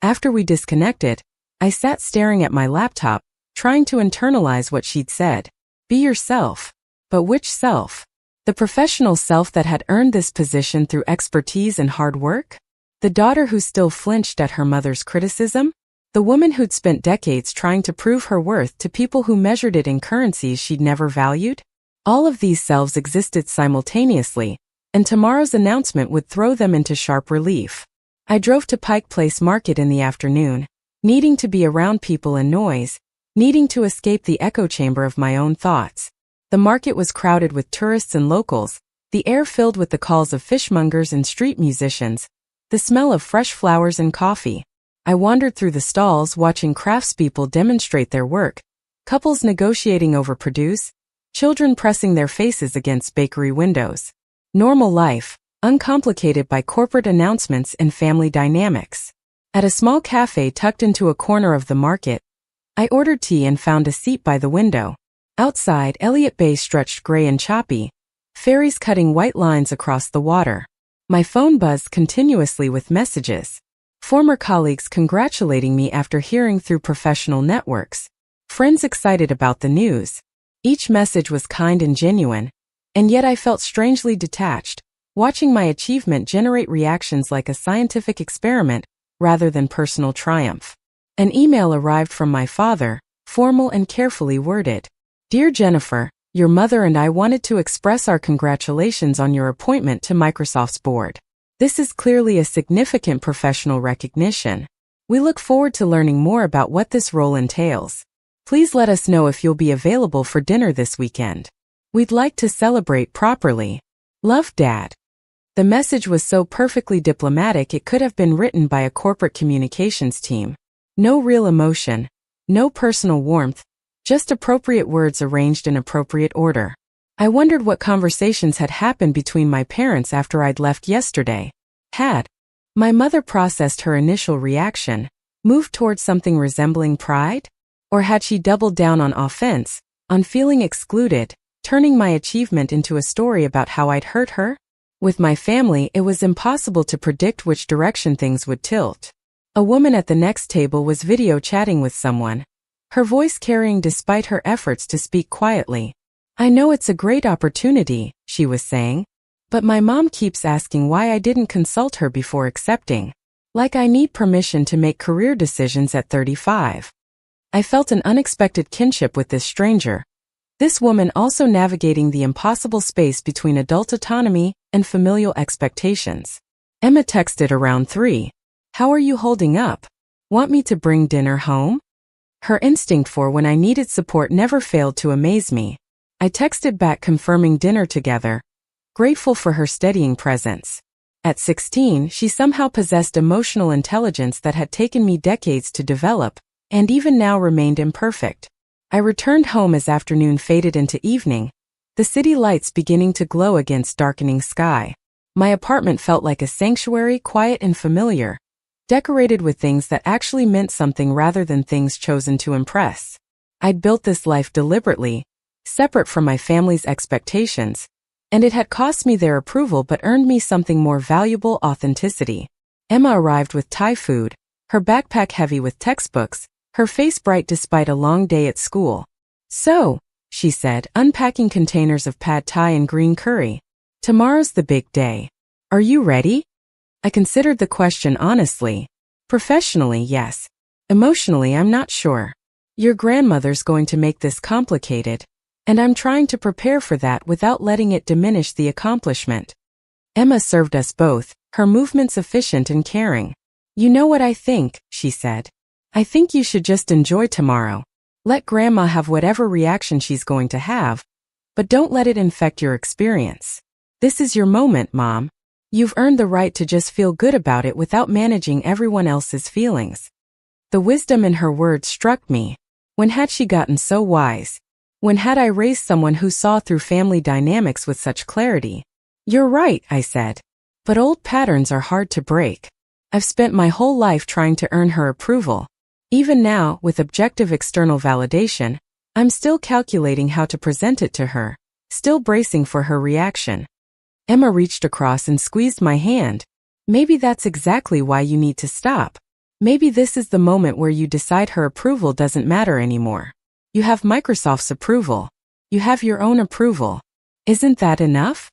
After we disconnected, I sat staring at my laptop, trying to internalize what she'd said. Be yourself. But which self? The professional self that had earned this position through expertise and hard work? The daughter who still flinched at her mother's criticism? The woman who'd spent decades trying to prove her worth to people who measured it in currencies she'd never valued? All of these selves existed simultaneously, and tomorrow's announcement would throw them into sharp relief. I drove to Pike Place Market in the afternoon, needing to be around people and noise, needing to escape the echo chamber of my own thoughts. The market was crowded with tourists and locals, the air filled with the calls of fishmongers and street musicians, the smell of fresh flowers and coffee. I wandered through the stalls watching craftspeople demonstrate their work, couples negotiating over produce, children pressing their faces against bakery windows. Normal life, uncomplicated by corporate announcements and family dynamics. At a small cafe tucked into a corner of the market, I ordered tea and found a seat by the window. Outside, Elliott Bay stretched gray and choppy, ferries cutting white lines across the water. My phone buzzed continuously with messages. Former colleagues congratulating me after hearing through professional networks. Friends excited about the news. Each message was kind and genuine, and yet I felt strangely detached, watching my achievement generate reactions like a scientific experiment rather than personal triumph. An email arrived from my father, formal and carefully worded. Dear Jennifer, your mother and I wanted to express our congratulations on your appointment to Microsoft's board. This is clearly a significant professional recognition. We look forward to learning more about what this role entails. Please let us know if you'll be available for dinner this weekend. We'd like to celebrate properly. Love, Dad. The message was so perfectly diplomatic it could have been written by a corporate communications team. No real emotion, no personal warmth, just appropriate words arranged in appropriate order. I wondered what conversations had happened between my parents after I'd left yesterday. Had my mother processed her initial reaction, moved towards something resembling pride? Or had she doubled down on offense, on feeling excluded, turning my achievement into a story about how I'd hurt her? With my family, it was impossible to predict which direction things would tilt. A woman at the next table was video chatting with someone, her voice carrying despite her efforts to speak quietly. I know it's a great opportunity, she was saying, but my mom keeps asking why I didn't consult her before accepting. Like I need permission to make career decisions at 35. I felt an unexpected kinship with this stranger. This woman also navigating the impossible space between adult autonomy and familial expectations. Emma texted around 3. How are you holding up? Want me to bring dinner home? Her instinct for when I needed support never failed to amaze me. I texted back confirming dinner together, grateful for her steadying presence. At 16, she somehow possessed emotional intelligence that had taken me decades to develop, and even now remained imperfect. I returned home as afternoon faded into evening, the city lights beginning to glow against darkening sky. My apartment felt like a sanctuary, quiet and familiar, decorated with things that actually meant something rather than things chosen to impress. I'd built this life deliberately, separate from my family's expectations, and it had cost me their approval but earned me something more valuable: authenticity. Emma arrived with Thai food, her backpack heavy with textbooks, her face bright despite a long day at school. So, she said, unpacking containers of pad thai and green curry. Tomorrow's the big day. Are you ready? I considered the question honestly. Professionally, yes. Emotionally, I'm not sure. Your grandmother's going to make this complicated, and I'm trying to prepare for that without letting it diminish the accomplishment. Emma served us both, her movements efficient and caring. You know what I think, she said. I think you should just enjoy tomorrow. Let Grandma have whatever reaction she's going to have, but don't let it infect your experience. This is your moment, Mom. You've earned the right to just feel good about it without managing everyone else's feelings. The wisdom in her words struck me. When had she gotten so wise? When had I raised someone who saw through family dynamics with such clarity? You're right, I said. But old patterns are hard to break. I've spent my whole life trying to earn her approval. Even now, with objective external validation, I'm still calculating how to present it to her, still bracing for her reaction. Emma reached across and squeezed my hand. Maybe that's exactly why you need to stop. Maybe this is the moment where you decide her approval doesn't matter anymore. You have Microsoft's approval. You have your own approval. Isn't that enough?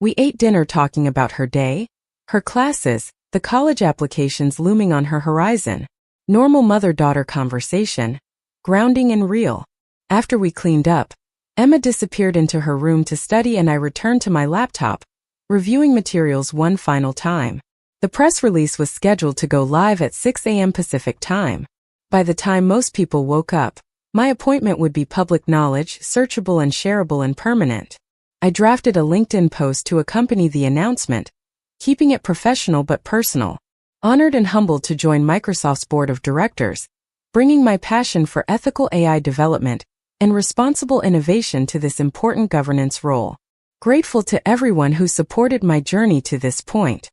We ate dinner talking about her day, her classes, the college applications looming on her horizon. Normal mother-daughter conversation, grounding and real. After we cleaned up, Emma disappeared into her room to study and I returned to my laptop, reviewing materials one final time. The press release was scheduled to go live at 6 a.m. Pacific time. By the time most people woke up, my appointment would be public knowledge, searchable and shareable and permanent. I drafted a LinkedIn post to accompany the announcement, keeping it professional but personal. Honored and humbled to join Microsoft's board of directors, bringing my passion for ethical AI development and responsible innovation to this important governance role. Grateful to everyone who supported my journey to this point.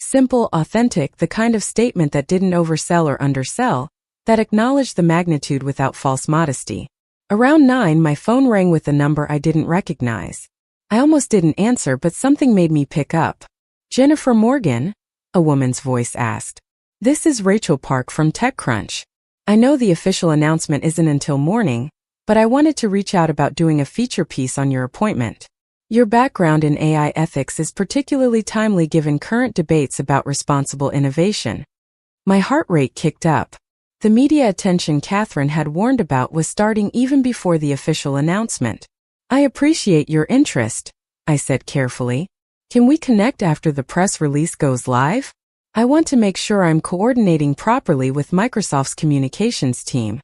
Simple, authentic, the kind of statement that didn't oversell or undersell, that acknowledged the magnitude without false modesty. Around 9, my phone rang with a number I didn't recognize. I almost didn't answer, but something made me pick up. Jennifer Morgan? A woman's voice asked. This is Rachel Park from TechCrunch. I know the official announcement isn't until morning, but I wanted to reach out about doing a feature piece on your appointment. Your background in AI ethics is particularly timely given current debates about responsible innovation. My heart rate kicked up. The media attention Catherine had warned about was starting even before the official announcement. I appreciate your interest, I said carefully. Can we connect after the press release goes live? I want to make sure I'm coordinating properly with Microsoft's communications team.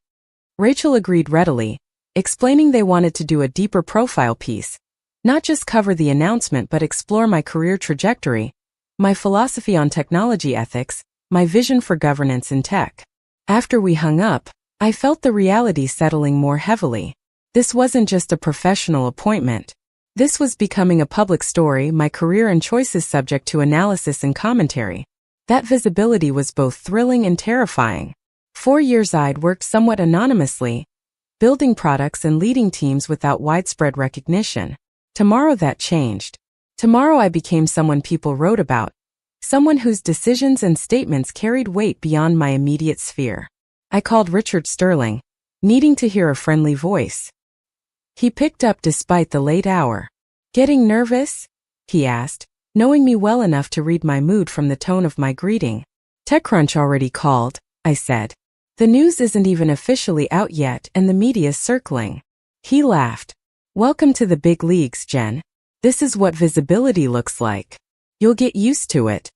Rachel agreed readily, explaining they wanted to do a deeper profile piece, not just cover the announcement but explore my career trajectory, my philosophy on technology ethics, my vision for governance in tech. After we hung up, I felt the reality settling more heavily. This wasn't just a professional appointment. This was becoming a public story, my career and choices subject to analysis and commentary. That visibility was both thrilling and terrifying. 4 years I'd worked somewhat anonymously, building products and leading teams without widespread recognition. Tomorrow that changed. Tomorrow I became someone people wrote about, someone whose decisions and statements carried weight beyond my immediate sphere. I called Richard Sterling, needing to hear a friendly voice. He picked up despite the late hour. Getting nervous? He asked, knowing me well enough to read my mood from the tone of my greeting. TechCrunch already called, I said. The news isn't even officially out yet and the media's circling. He laughed. Welcome to the big leagues, Jen. This is what visibility looks like. You'll get used to it.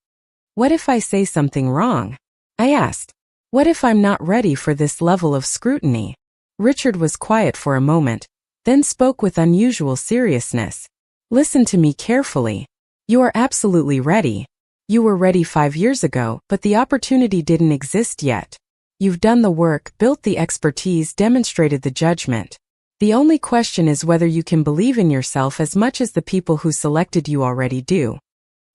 What if I say something wrong? I asked. What if I'm not ready for this level of scrutiny? Richard was quiet for a moment, then spoke with unusual seriousness. Listen to me carefully. You are absolutely ready. You were ready 5 years ago, but the opportunity didn't exist yet. You've done the work, built the expertise, demonstrated the judgment. The only question is whether you can believe in yourself as much as the people who selected you already do.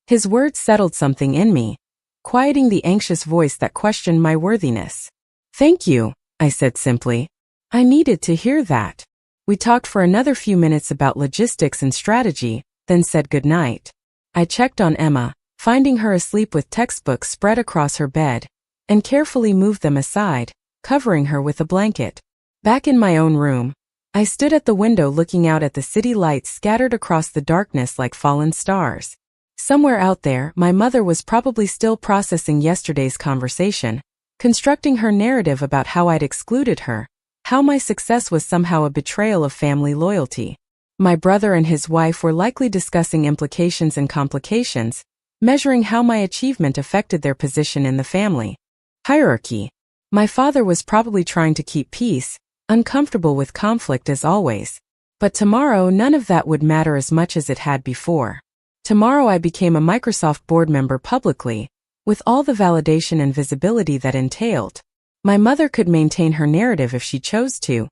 His words settled something in me, quieting the anxious voice that questioned my worthiness. Thank you, I said simply. I needed to hear that. We talked for another few minutes about logistics and strategy, then said goodnight. I checked on Emma, finding her asleep with textbooks spread across her bed, and carefully moved them aside, covering her with a blanket. Back in my own room, I stood at the window looking out at the city lights scattered across the darkness like fallen stars. Somewhere out there, my mother was probably still processing yesterday's conversation, constructing her narrative about how I'd excluded her, how my success was somehow a betrayal of family loyalty. My brother and his wife were likely discussing implications and complications, measuring how my achievement affected their position in the family hierarchy. My father was probably trying to keep peace, uncomfortable with conflict as always. But tomorrow none of that would matter as much as it had before. Tomorrow I became a Microsoft board member publicly, with all the validation and visibility that entailed. My mother could maintain her narrative if she chose to,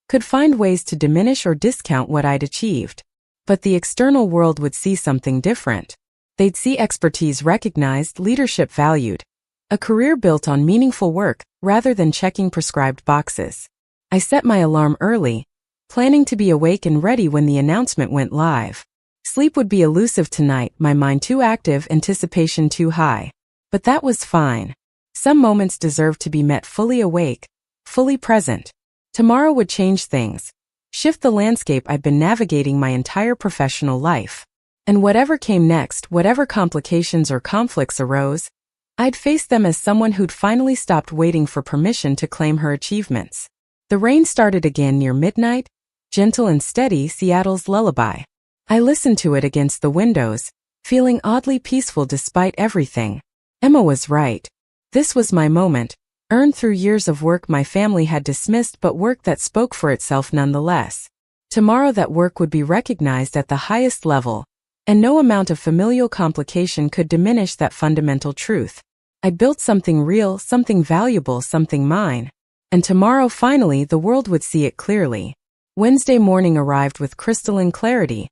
could find ways to diminish or discount what I'd achieved. But the external world would see something different. They'd see expertise recognized, leadership valued, a career built on meaningful work rather than checking prescribed boxes. I set my alarm early, planning to be awake and ready when the announcement went live. Sleep would be elusive tonight, my mind too active, anticipation too high. But that was fine. Some moments deserved to be met fully awake, fully present. Tomorrow would change things, shift the landscape I'd been navigating my entire professional life. And whatever came next, whatever complications or conflicts arose, I'd face them as someone who'd finally stopped waiting for permission to claim her achievements. The rain started again near midnight, gentle and steady, Seattle's lullaby. I listened to it against the windows, feeling oddly peaceful despite everything. Emma was right. This was my moment, earned through years of work my family had dismissed, but work that spoke for itself nonetheless. Tomorrow that work would be recognized at the highest level, and no amount of familial complication could diminish that fundamental truth. I'd built something real, something valuable, something mine. And tomorrow finally the world would see it clearly. Wednesday morning arrived with crystalline clarity,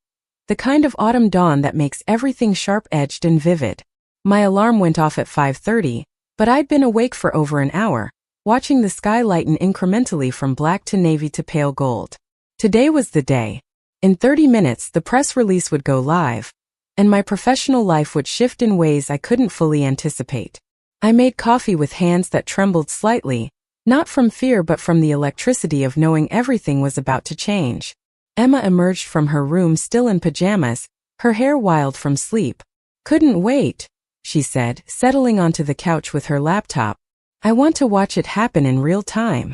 the kind of autumn dawn that makes everything sharp-edged and vivid. My alarm went off at 5:30, but I'd been awake for over an hour, watching the sky lighten incrementally from black to navy to pale gold. Today was the day. In 30 minutes the press release would go live, and my professional life would shift in ways I couldn't fully anticipate. I made coffee with hands that trembled slightly, not from fear but from the electricity of knowing everything was about to change. Emma emerged from her room still in pajamas, her hair wild from sleep. "Couldn't wait," she said, settling onto the couch with her laptop. "I want to watch it happen in real time."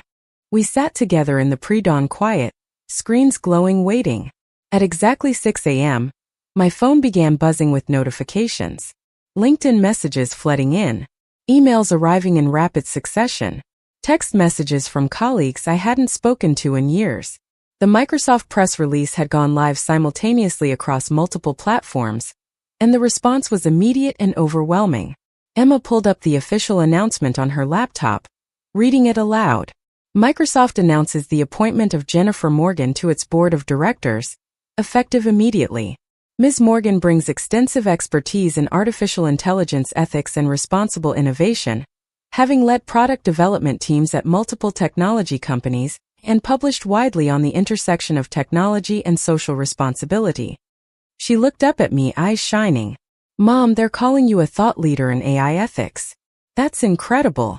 We sat together in the pre-dawn quiet, screens glowing, waiting. At exactly 6 a.m., my phone began buzzing with notifications. LinkedIn messages flooding in, emails arriving in rapid succession, text messages from colleagues I hadn't spoken to in years. The Microsoft press release had gone live simultaneously across multiple platforms, and the response was immediate and overwhelming. Emma pulled up the official announcement on her laptop, reading it aloud. Microsoft announces the appointment of Jennifer Morgan to its board of directors, effective immediately. Ms. Morgan brings extensive expertise in artificial intelligence ethics and responsible innovation, having led product development teams at multiple technology companies, and published widely on the intersection of technology and social responsibility. She looked up at me, eyes shining. "Mom, they're calling you a thought leader in AI ethics. That's incredible."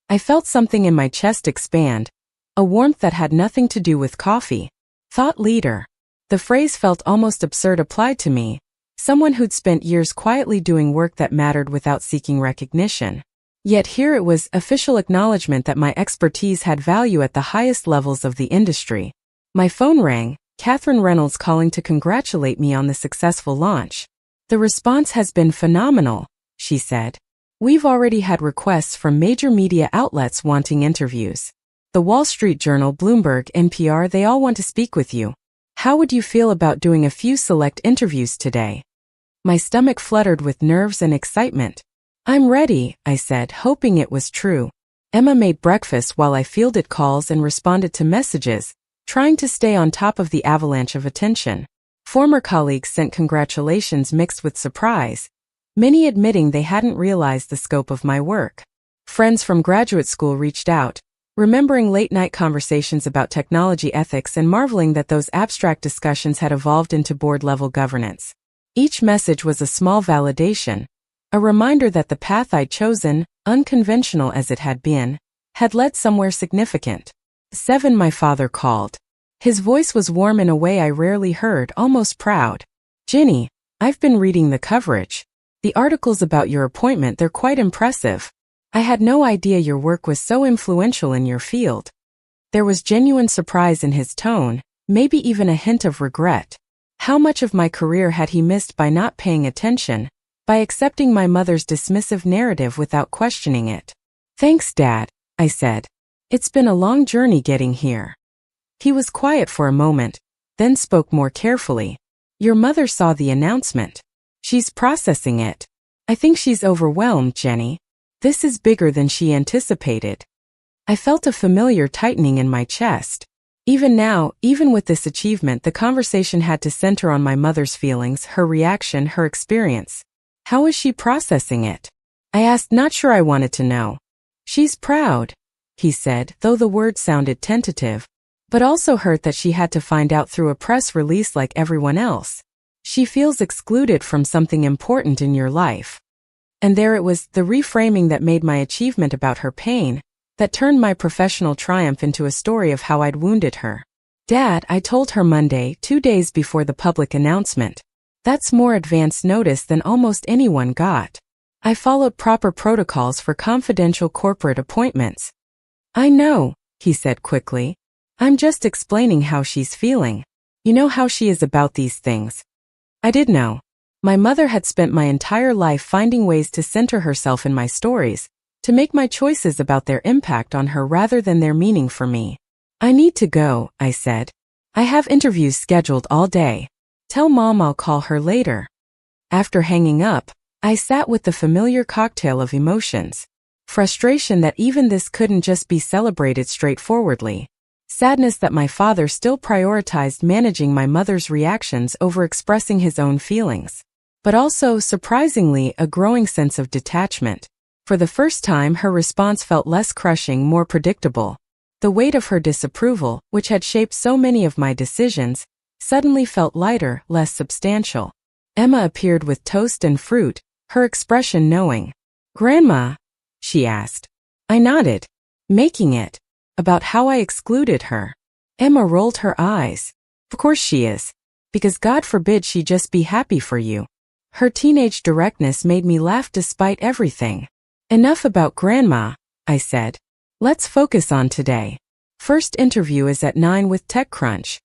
I felt something in my chest expand, a warmth that had nothing to do with coffee. Thought leader. The phrase felt almost absurd applied to me, someone who'd spent years quietly doing work that mattered without seeking recognition. Yet here it was, official acknowledgement that my expertise had value at the highest levels of the industry. My phone rang, Catherine Reynolds calling to congratulate me on the successful launch. "The response has been phenomenal," she said. "We've already had requests from major media outlets wanting interviews. The Wall Street Journal, Bloomberg, NPR, they all want to speak with you. How would you feel about doing a few select interviews today?" My stomach fluttered with nerves and excitement. "I'm ready," I said, hoping it was true. Emma made breakfast while I fielded calls and responded to messages, trying to stay on top of the avalanche of attention. Former colleagues sent congratulations mixed with surprise, many admitting they hadn't realized the scope of my work. Friends from graduate school reached out, remembering late-night conversations about technology ethics and marveling that those abstract discussions had evolved into board-level governance. Each message was a small validation, a reminder that the path I'd chosen, unconventional as it had been, had led somewhere significant. 7. My father called. His voice was warm in a way I rarely heard, almost proud. "Ginny, I've been reading the coverage. The articles about your appointment, they're quite impressive. I had no idea your work was so influential in your field." There was genuine surprise in his tone, maybe even a hint of regret. How much of my career had he missed by not paying attention, by accepting my mother's dismissive narrative without questioning it? "Thanks, Dad," I said. "It's been a long journey getting here." He was quiet for a moment, then spoke more carefully. "Your mother saw the announcement. She's processing it. I think she's overwhelmed, Jenny. This is bigger than she anticipated." I felt a familiar tightening in my chest. Even now, even with this achievement, the conversation had to center on my mother's feelings, her reaction, her experience. How was she processing it? I asked, not sure I wanted to know. She's proud, he said, though the words sounded tentative, but also hurt that she had to find out through a press release like everyone else. She feels excluded from something important in your life. And there it was, the reframing that made my achievement about her pain, that turned my professional triumph into a story of how I'd wounded her. Dad, I told her Monday, 2 days before the public announcement. That's more advance notice than almost anyone got. I followed proper protocols for confidential corporate appointments. I know, he said quickly. I'm just explaining how she's feeling. You know how she is about these things. I did know. My mother had spent my entire life finding ways to center herself in my stories, to make my choices about their impact on her rather than their meaning for me. I need to go, I said. I have interviews scheduled all day. Tell Mom I'll call her later. After hanging up, I sat with the familiar cocktail of emotions. Frustration that even this couldn't just be celebrated straightforwardly. Sadness that my father still prioritized managing my mother's reactions over expressing his own feelings. But also, surprisingly, a growing sense of detachment. For the first time, her response felt less crushing, more predictable. The weight of her disapproval, which had shaped so many of my decisions, suddenly felt lighter, less substantial. Emma appeared with toast and fruit, her expression knowing. Grandma? She asked. I nodded. Making it. About how I excluded her. Emma rolled her eyes. Of course she is. Because God forbid she just be happy for you. Her teenage directness made me laugh despite everything. Enough about Grandma, I said. Let's focus on today. First interview is at 9 with TechCrunch.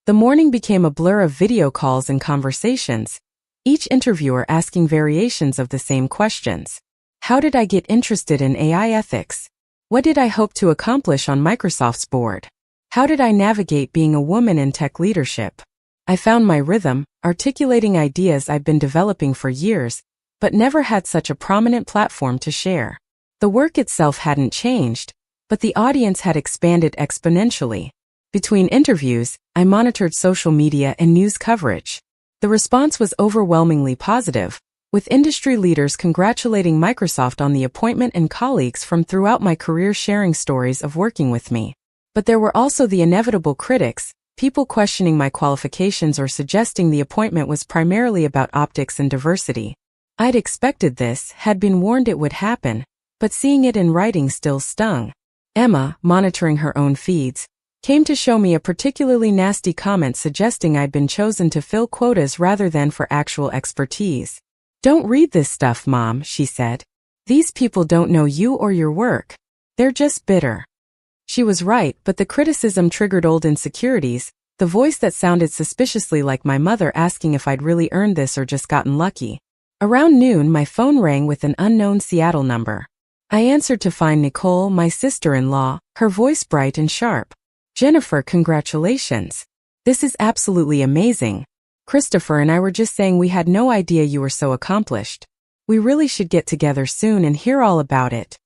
The morning became a blur of video calls and conversations, each interviewer asking variations of the same questions. How did I get interested in AI ethics? What did I hope to accomplish on Microsoft's board? How did I navigate being a woman in tech leadership? I found my rhythm, articulating ideas I'd been developing for years, but never had such a prominent platform to share. The work itself hadn't changed, but the audience had expanded exponentially. Between interviews, I monitored social media and news coverage. The response was overwhelmingly positive, with industry leaders congratulating Microsoft on the appointment and colleagues from throughout my career sharing stories of working with me. But there were also the inevitable critics, people questioning my qualifications or suggesting the appointment was primarily about optics and diversity. I'd expected this, had been warned it would happen, but seeing it in writing still stung. Emma, monitoring her own feeds, came to show me a particularly nasty comment suggesting I'd been chosen to fill quotas rather than for actual expertise. Don't read this stuff, Mom, she said. These people don't know you or your work. They're just bitter. She was right, but the criticism triggered old insecurities, the voice that sounded suspiciously like my mother asking if I'd really earned this or just gotten lucky. Around noon, my phone rang with an unknown Seattle number. I answered to find Nicole, my sister-in-law, her voice bright and sharp. Jennifer, congratulations. This is absolutely amazing. Christopher and I were just saying we had no idea you were so accomplished. We really should get together soon and hear all about it.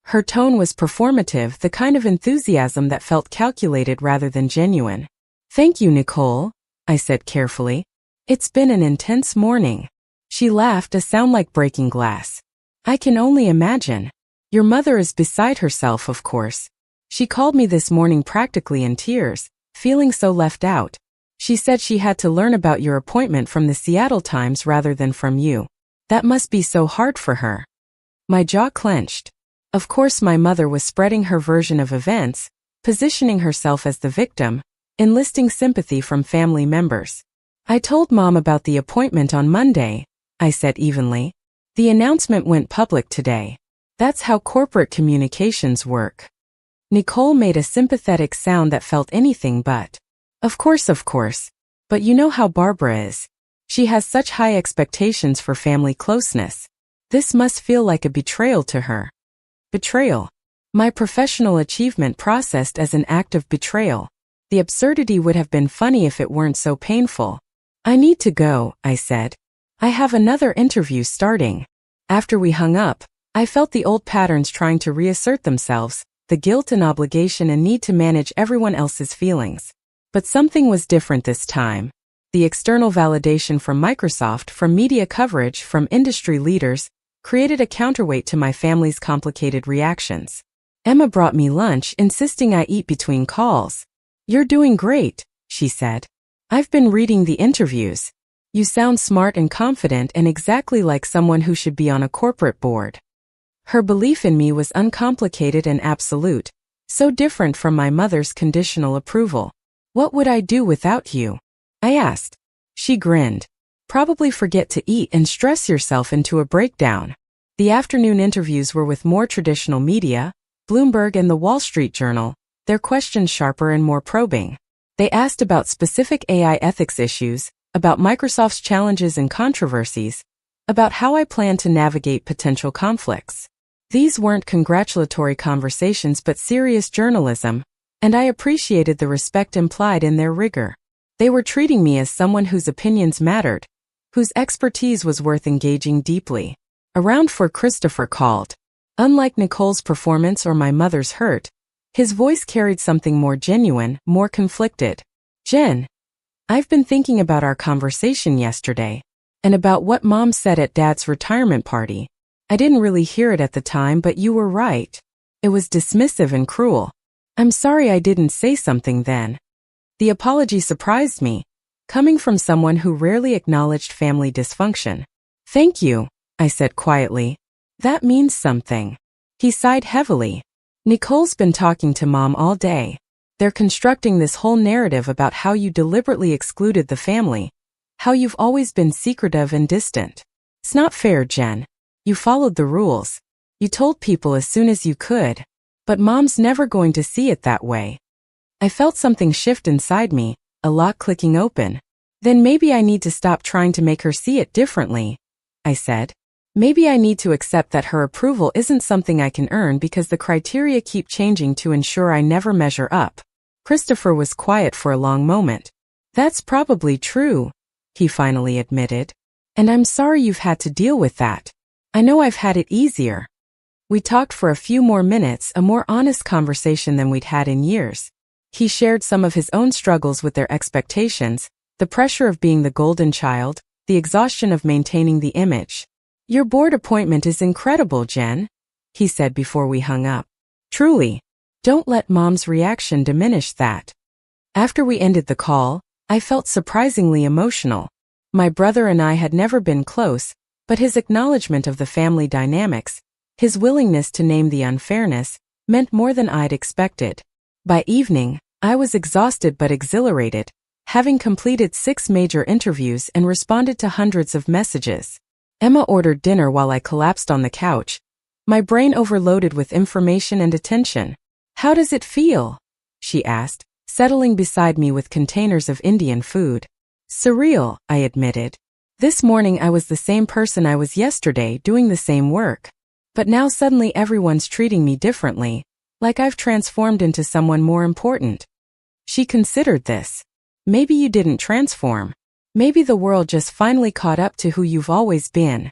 Her tone was performative, the kind of enthusiasm that felt calculated rather than genuine. Thank you, Nicole, I said carefully. It's been an intense morning. She laughed, a sound like breaking glass. I can only imagine. Your mother is beside herself, of course. She called me this morning practically in tears, feeling so left out. She said she had to learn about your appointment from the Seattle Times rather than from you. That must be so hard for her. My jaw clenched. Of course, my mother was spreading her version of events, positioning herself as the victim, enlisting sympathy from family members. I told Mom about the appointment on Monday, I said evenly. The announcement went public today. That's how corporate communications work. Nicole made a sympathetic sound that felt anything but. Of course. But you know how Barbara is. She has such high expectations for family closeness. This must feel like a betrayal to her. Betrayal. My professional achievement processed as an act of betrayal. The absurdity would have been funny if it weren't so painful. I need to go, I said. I have another interview starting. After we hung up, I felt the old patterns trying to reassert themselves, the guilt and obligation and need to manage everyone else's feelings. But something was different this time. The external validation from Microsoft, from media coverage, from industry leaders, created a counterweight to my family's complicated reactions. Emma brought me lunch, insisting I eat between calls. "You're doing great," she said. "I've been reading the interviews. You sound smart and confident and exactly like someone who should be on a corporate board." Her belief in me was uncomplicated and absolute, so different from my mother's conditional approval. "What would I do without you?" I asked. She grinned. "Probably forget to eat and stress yourself into a breakdown." The afternoon interviews were with more traditional media, Bloomberg and the Wall Street Journal, their questions sharper and more probing. They asked about specific AI ethics issues, about Microsoft's challenges and controversies, about how I plan to navigate potential conflicts. These weren't congratulatory conversations but serious journalism, and I appreciated the respect implied in their rigor. They were treating me as someone whose opinions mattered, whose expertise was worth engaging deeply. Around 4 Christopher called. Unlike Nicole's performance or my mother's hurt, his voice carried something more genuine, more conflicted. "Jen, I've been thinking about our conversation yesterday, and about what Mom said at Dad's retirement party. I didn't really hear it at the time, but you were right. It was dismissive and cruel. I'm sorry I didn't say something then." The apology surprised me, coming from someone who rarely acknowledged family dysfunction. "Thank you," I said quietly. "That means something." He sighed heavily. "Nicole's been talking to Mom all day. They're constructing this whole narrative about how you deliberately excluded the family, how you've always been secretive and distant. It's not fair, Jen. You followed the rules. You told people as soon as you could. But Mom's never going to see it that way." I felt something shift inside me, a lock clicking open. "Then maybe I need to stop trying to make her see it differently," I said. "Maybe I need to accept that her approval isn't something I can earn because the criteria keep changing to ensure I never measure up." Christopher was quiet for a long moment. "That's probably true," he finally admitted. "And I'm sorry you've had to deal with that. I know I've had it easier." We talked for a few more minutes, a more honest conversation than we'd had in years. He shared some of his own struggles with their expectations, the pressure of being the golden child, the exhaustion of maintaining the image. "Your board appointment is incredible, Jen," he said before we hung up. "Truly. Don't let Mom's reaction diminish that." After we ended the call, I felt surprisingly emotional. My brother and I had never been close, but his acknowledgement of the family dynamics, his willingness to name the unfairness, meant more than I'd expected. By evening, I was exhausted but exhilarated, having completed 6 major interviews and responded to hundreds of messages. Emma ordered dinner while I collapsed on the couch, my brain overloaded with information and attention. "How does it feel?" she asked, settling beside me with containers of Indian food. "Surreal," I admitted. This morning I was the same person I was yesterday, doing the same work. But now suddenly everyone's treating me differently, like I've transformed into someone more important. She considered this. "Maybe you didn't transform. Maybe the world just finally caught up to who you've always been."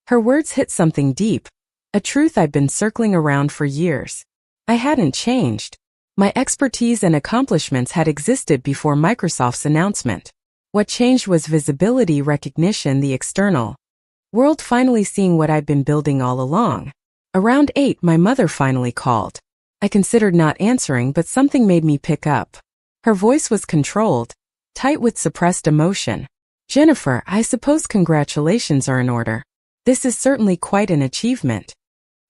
Her words hit something deep, a truth I'd been circling around for years. I hadn't changed. My expertise and accomplishments had existed before Microsoft's announcement. What changed was visibility, recognition, the external world finally seeing what I'd been building all along. Around 8, my mother finally called. I considered not answering, but something made me pick up. Her voice was controlled, tight with suppressed emotion. "Jennifer, I suppose congratulations are in order. This is certainly quite an achievement."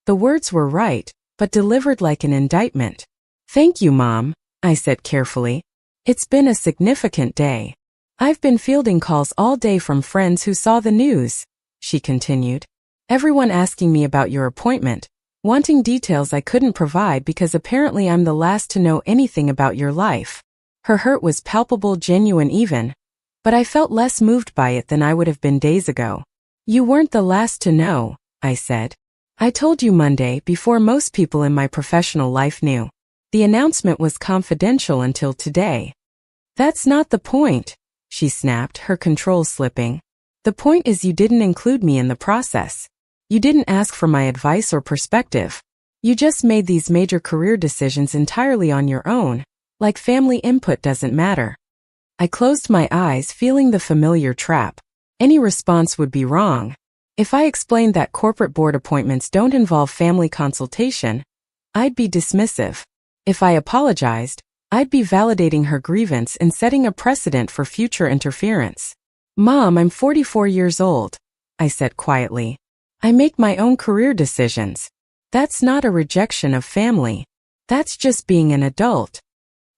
The words were right, but delivered like an indictment. "Thank you, Mom," I said carefully. "It's been a significant day. I've been fielding calls all day from friends who saw the news," she continued. "Everyone asking me about your appointment, wanting details I couldn't provide because apparently I'm the last to know anything about your life." Her hurt was palpable, genuine even, but I felt less moved by it than I would have been days ago. "You weren't the last to know," I said. "I told you Monday before most people in my professional life knew. The announcement was confidential until today." "That's not the point," she snapped, her control slipping. "The point is you didn't include me in the process. You didn't ask for my advice or perspective. You just made these major career decisions entirely on your own, like family input doesn't matter. I closed my eyes, feeling the familiar trap. Any response would be wrong. If I explained that corporate board appointments don't involve family consultation, I'd be dismissive. If I apologized, I'd be validating her grievance and setting a precedent for future interference. Mom, I'm 44 years old, I said quietly. I make my own career decisions. That's not a rejection of family. That's just being an adult.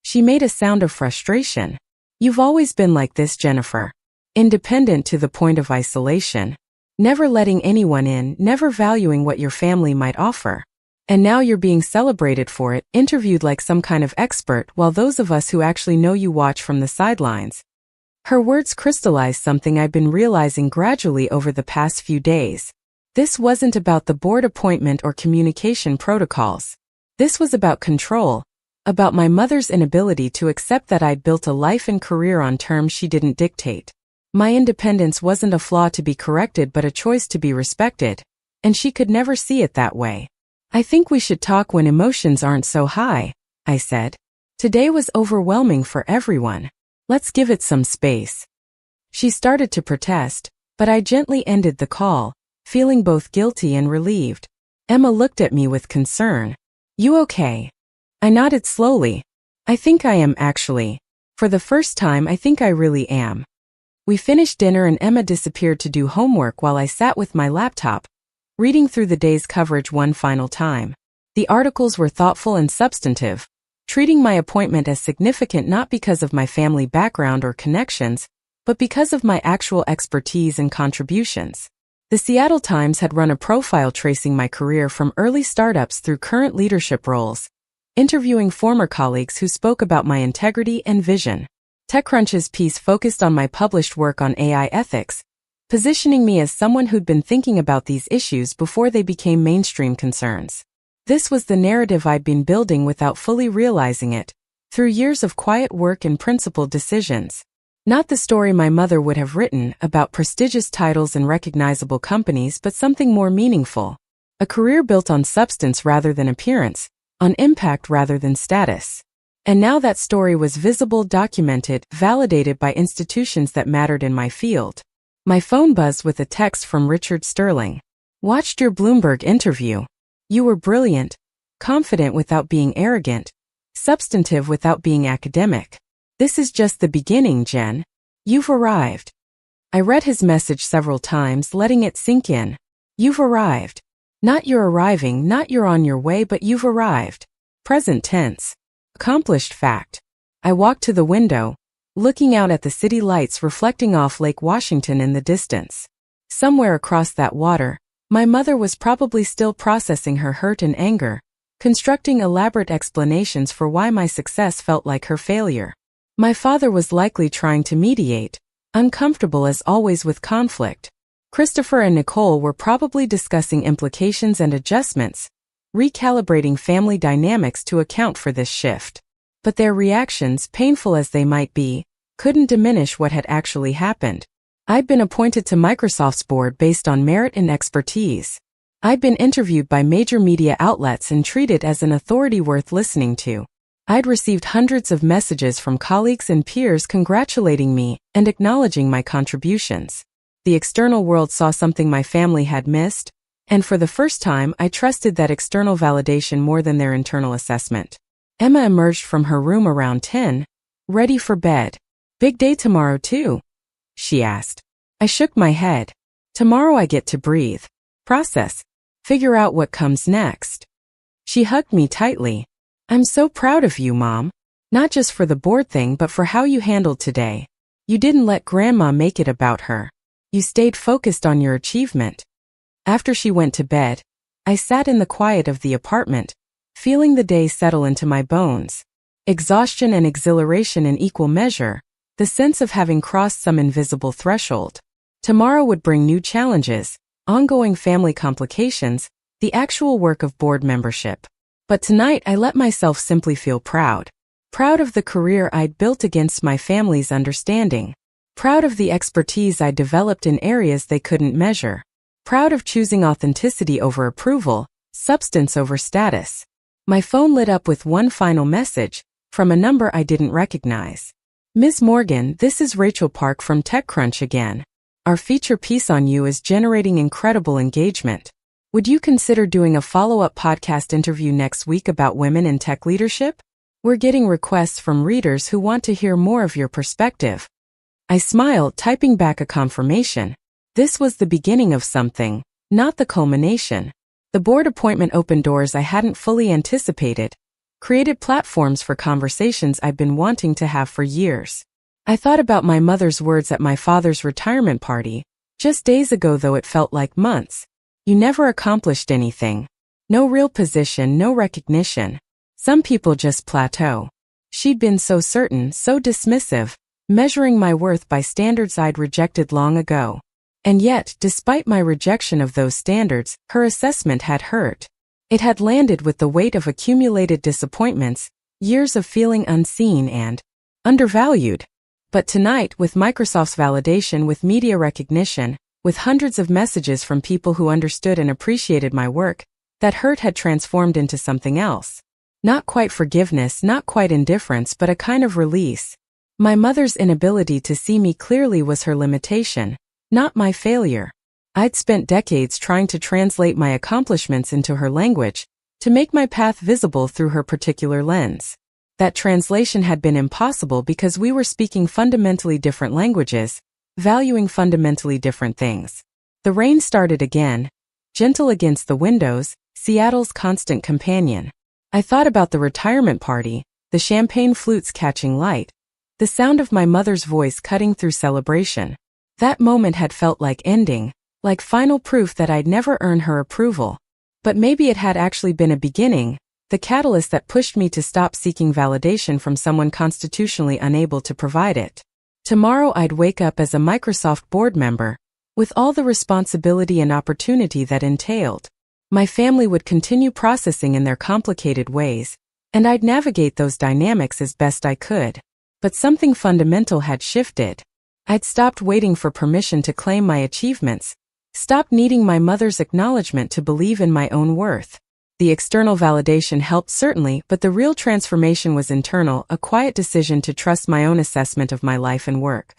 She made a sound of frustration. You've always been like this, Jennifer. Independent to the point of isolation. Never letting anyone in, never valuing what your family might offer. And now you're being celebrated for it, interviewed like some kind of expert, while those of us who actually know you watch from the sidelines. Her words crystallized something I'd been realizing gradually over the past few days. This wasn't about the board appointment or communication protocols. This was about control, about my mother's inability to accept that I'd built a life and career on terms she didn't dictate. My independence wasn't a flaw to be corrected but a choice to be respected, and she could never see it that way. I think we should talk when emotions aren't so high, I said. Today was overwhelming for everyone. Let's give it some space. She started to protest, but I gently ended the call, feeling both guilty and relieved. Emma looked at me with concern. You okay? I nodded slowly. I think I am actually. For the first time, I think I really am. We finished dinner and Emma disappeared to do homework while I sat with my laptop, reading through the day's coverage one final time. The articles were thoughtful and substantive, treating my appointment as significant not because of my family background or connections, but because of my actual expertise and contributions. The Seattle Times had run a profile tracing my career from early startups through current leadership roles, interviewing former colleagues who spoke about my integrity and vision. TechCrunch's piece focused on my published work on AI ethics, positioning me as someone who'd been thinking about these issues before they became mainstream concerns. This was the narrative I'd been building without fully realizing it, through years of quiet work and principled decisions. Not the story my mother would have written about prestigious titles and recognizable companies, but something more meaningful. A career built on substance rather than appearance, on impact rather than status. And now that story was visible, documented, validated by institutions that mattered in my field. My phone buzzed with a text from Richard Sterling. Watched your Bloomberg interview. You were brilliant, confident without being arrogant, substantive without being academic. This is just the beginning, Jen. You've arrived. I read his message several times, letting it sink in. You've arrived. Not you're arriving, not you're on your way, but you've arrived. Present tense. Accomplished fact. I walked to the window, looking out at the city lights reflecting off Lake Washington in the distance. Somewhere across that water, my mother was probably still processing her hurt and anger, constructing elaborate explanations for why my success felt like her failure. My father was likely trying to mediate, uncomfortable as always with conflict. Christopher and Nicole were probably discussing implications and adjustments, recalibrating family dynamics to account for this shift. But their reactions, painful as they might be, couldn't diminish what had actually happened. I'd been appointed to Microsoft's board based on merit and expertise. I'd been interviewed by major media outlets and treated as an authority worth listening to. I'd received hundreds of messages from colleagues and peers congratulating me and acknowledging my contributions. The external world saw something my family had missed, and for the first time I trusted that external validation more than their internal assessment. Emma emerged from her room around 10, ready for bed. Big day tomorrow too? She asked. I shook my head. Tomorrow I get to breathe, process, figure out what comes next. She hugged me tightly. I'm so proud of you, Mom. Not just for the board thing but for how you handled today. You didn't let Grandma make it about her. You stayed focused on your achievement. After she went to bed, I sat in the quiet of the apartment, feeling the day settle into my bones. Exhaustion and exhilaration in equal measure, the sense of having crossed some invisible threshold. Tomorrow would bring new challenges, ongoing family complications, the actual work of board membership. But tonight I let myself simply feel proud. Proud of the career I'd built against my family's understanding. Proud of the expertise I developed in areas they couldn't measure. Proud of choosing authenticity over approval, substance over status. My phone lit up with one final message, from a number I didn't recognize. Ms. Morgan, this is Rachel Park from TechCrunch again. Our feature piece on you is generating incredible engagement. Would you consider doing a follow-up podcast interview next week about women in tech leadership? We're getting requests from readers who want to hear more of your perspective. I smiled, typing back a confirmation. This was the beginning of something, not the culmination. The board appointment opened doors I hadn't fully anticipated, created platforms for conversations I'd been wanting to have for years. I thought about my mother's words at my father's retirement party, just days ago though it felt like months. You never accomplished anything. No real position, no recognition. Some people just plateau. She'd been so certain, so dismissive, measuring my worth by standards I'd rejected long ago. And yet, despite my rejection of those standards, her assessment had hurt. It had landed with the weight of accumulated disappointments, years of feeling unseen and undervalued. But tonight, with Microsoft's validation, with media recognition, with hundreds of messages from people who understood and appreciated my work, that hurt had transformed into something else. Not quite forgiveness, not quite indifference, but a kind of release. My mother's inability to see me clearly was her limitation, not my failure. I'd spent decades trying to translate my accomplishments into her language, to make my path visible through her particular lens. That translation had been impossible because we were speaking fundamentally different languages, valuing fundamentally different things. The rain started again, gentle against the windows, Seattle's constant companion. I thought about the retirement party, the champagne flutes catching light, the sound of my mother's voice cutting through celebration. That moment had felt like ending, like final proof that I'd never earn her approval. But maybe it had actually been a beginning, the catalyst that pushed me to stop seeking validation from someone constitutionally unable to provide it. Tomorrow I'd wake up as a Microsoft board member, with all the responsibility and opportunity that entailed. My family would continue processing in their complicated ways, and I'd navigate those dynamics as best I could. But something fundamental had shifted. I'd stopped waiting for permission to claim my achievements, stopped needing my mother's acknowledgement to believe in my own worth. The external validation helped certainly, but the real transformation was internal, a quiet decision to trust my own assessment of my life and work.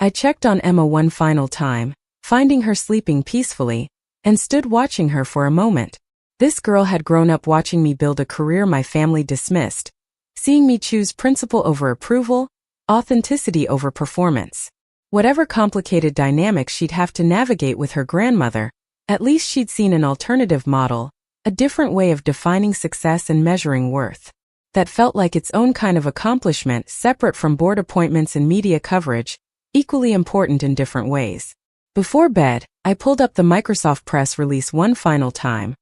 I checked on Emma one final time, finding her sleeping peacefully, and stood watching her for a moment. This girl had grown up watching me build a career my family dismissed, seeing me choose principle over approval, authenticity over performance. Whatever complicated dynamics she'd have to navigate with her grandmother, at least she'd seen an alternative model, a different way of defining success and measuring worth. That felt like its own kind of accomplishment, separate from board appointments and media coverage, equally important in different ways. Before bed, I pulled up the Microsoft press release one final time,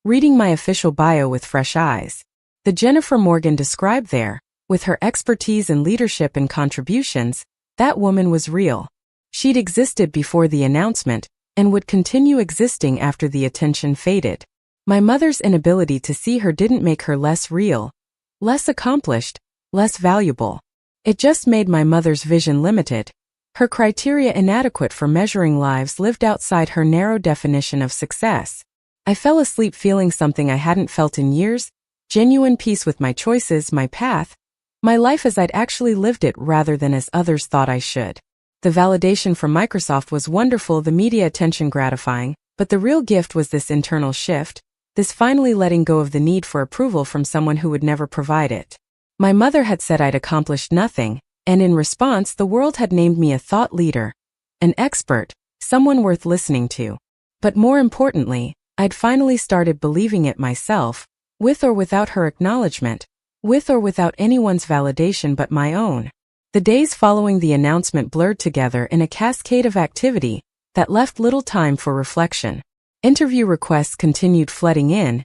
reading my official bio with fresh eyes. The Jennifer Morgan described there, with her expertise in leadership and contributions, that woman was real. She'd existed before the announcement, and would continue existing after the attention faded. My mother's inability to see her didn't make her less real, less accomplished, less valuable. It just made my mother's vision limited, her criteria inadequate for measuring lives lived outside her narrow definition of success. I fell asleep feeling something I hadn't felt in years, genuine peace with my choices, my path, my life as I'd actually lived it rather than as others thought I should. The validation from Microsoft was wonderful, the media attention gratifying, but the real gift was this internal shift, this finally letting go of the need for approval from someone who would never provide it. My mother had said I'd accomplished nothing, and in response the world had named me a thought leader, an expert, someone worth listening to. But more importantly, I'd finally started believing it myself, with or without her acknowledgement, with or without anyone's validation but my own. The days following the announcement blurred together in a cascade of activity that left little time for reflection. Interview requests continued flooding in,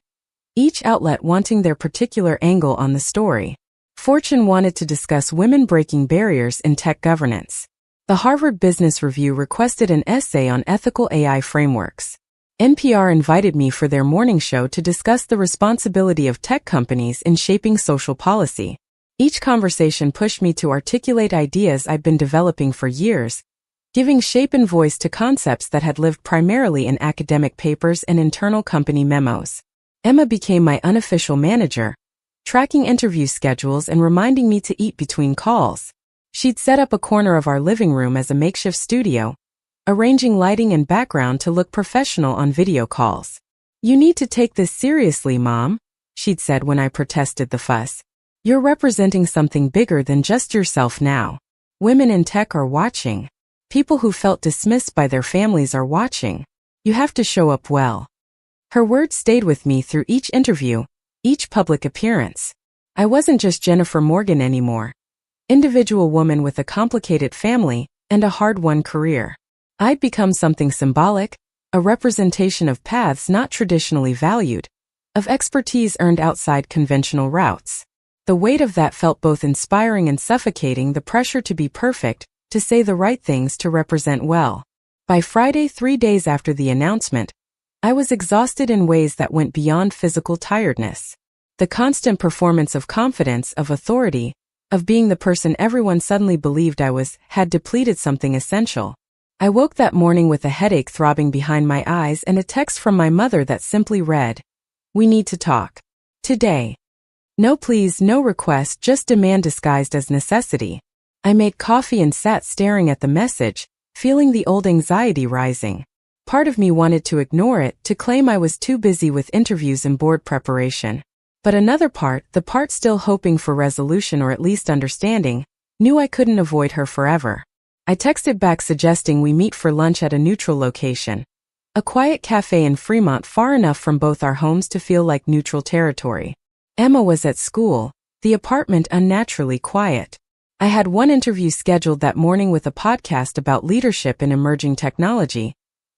each outlet wanting their particular angle on the story. Fortune wanted to discuss women breaking barriers in tech governance. The Harvard Business Review requested an essay on ethical AI frameworks. NPR invited me for their morning show to discuss the responsibility of tech companies in shaping social policy. Each conversation pushed me to articulate ideas I'd been developing for years, giving shape and voice to concepts that had lived primarily in academic papers and internal company memos. Emma became my unofficial manager, tracking interview schedules and reminding me to eat between calls. She'd set up a corner of our living room as a makeshift studio, arranging lighting and background to look professional on video calls. "You need to take this seriously, Mom," she'd said when I protested the fuss. "You're representing something bigger than just yourself now. Women in tech are watching. People who felt dismissed by their families are watching. You have to show up well." Her words stayed with me through each interview, each public appearance. I wasn't just Jennifer Morgan anymore. Individual woman with a complicated family and a hard-won career. I'd become something symbolic, a representation of paths not traditionally valued, of expertise earned outside conventional routes. The weight of that felt both inspiring and suffocating, the pressure to be perfect, to say the right things, to represent well. By Friday, 3 days after the announcement, I was exhausted in ways that went beyond physical tiredness. The constant performance of confidence, of authority, of being the person everyone suddenly believed I was, had depleted something essential. I woke that morning with a headache throbbing behind my eyes and a text from my mother that simply read, "We need to talk. Today." No pleas, no request, just demand disguised as necessity. I made coffee and sat staring at the message, feeling the old anxiety rising. Part of me wanted to ignore it, to claim I was too busy with interviews and board preparation. But another part, the part still hoping for resolution or at least understanding, knew I couldn't avoid her forever. I texted back suggesting we meet for lunch at a neutral location. A quiet cafe in Fremont, far enough from both our homes to feel like neutral territory. Emma was at school, the apartment unnaturally quiet. I had one interview scheduled that morning with a podcast about leadership in emerging technology.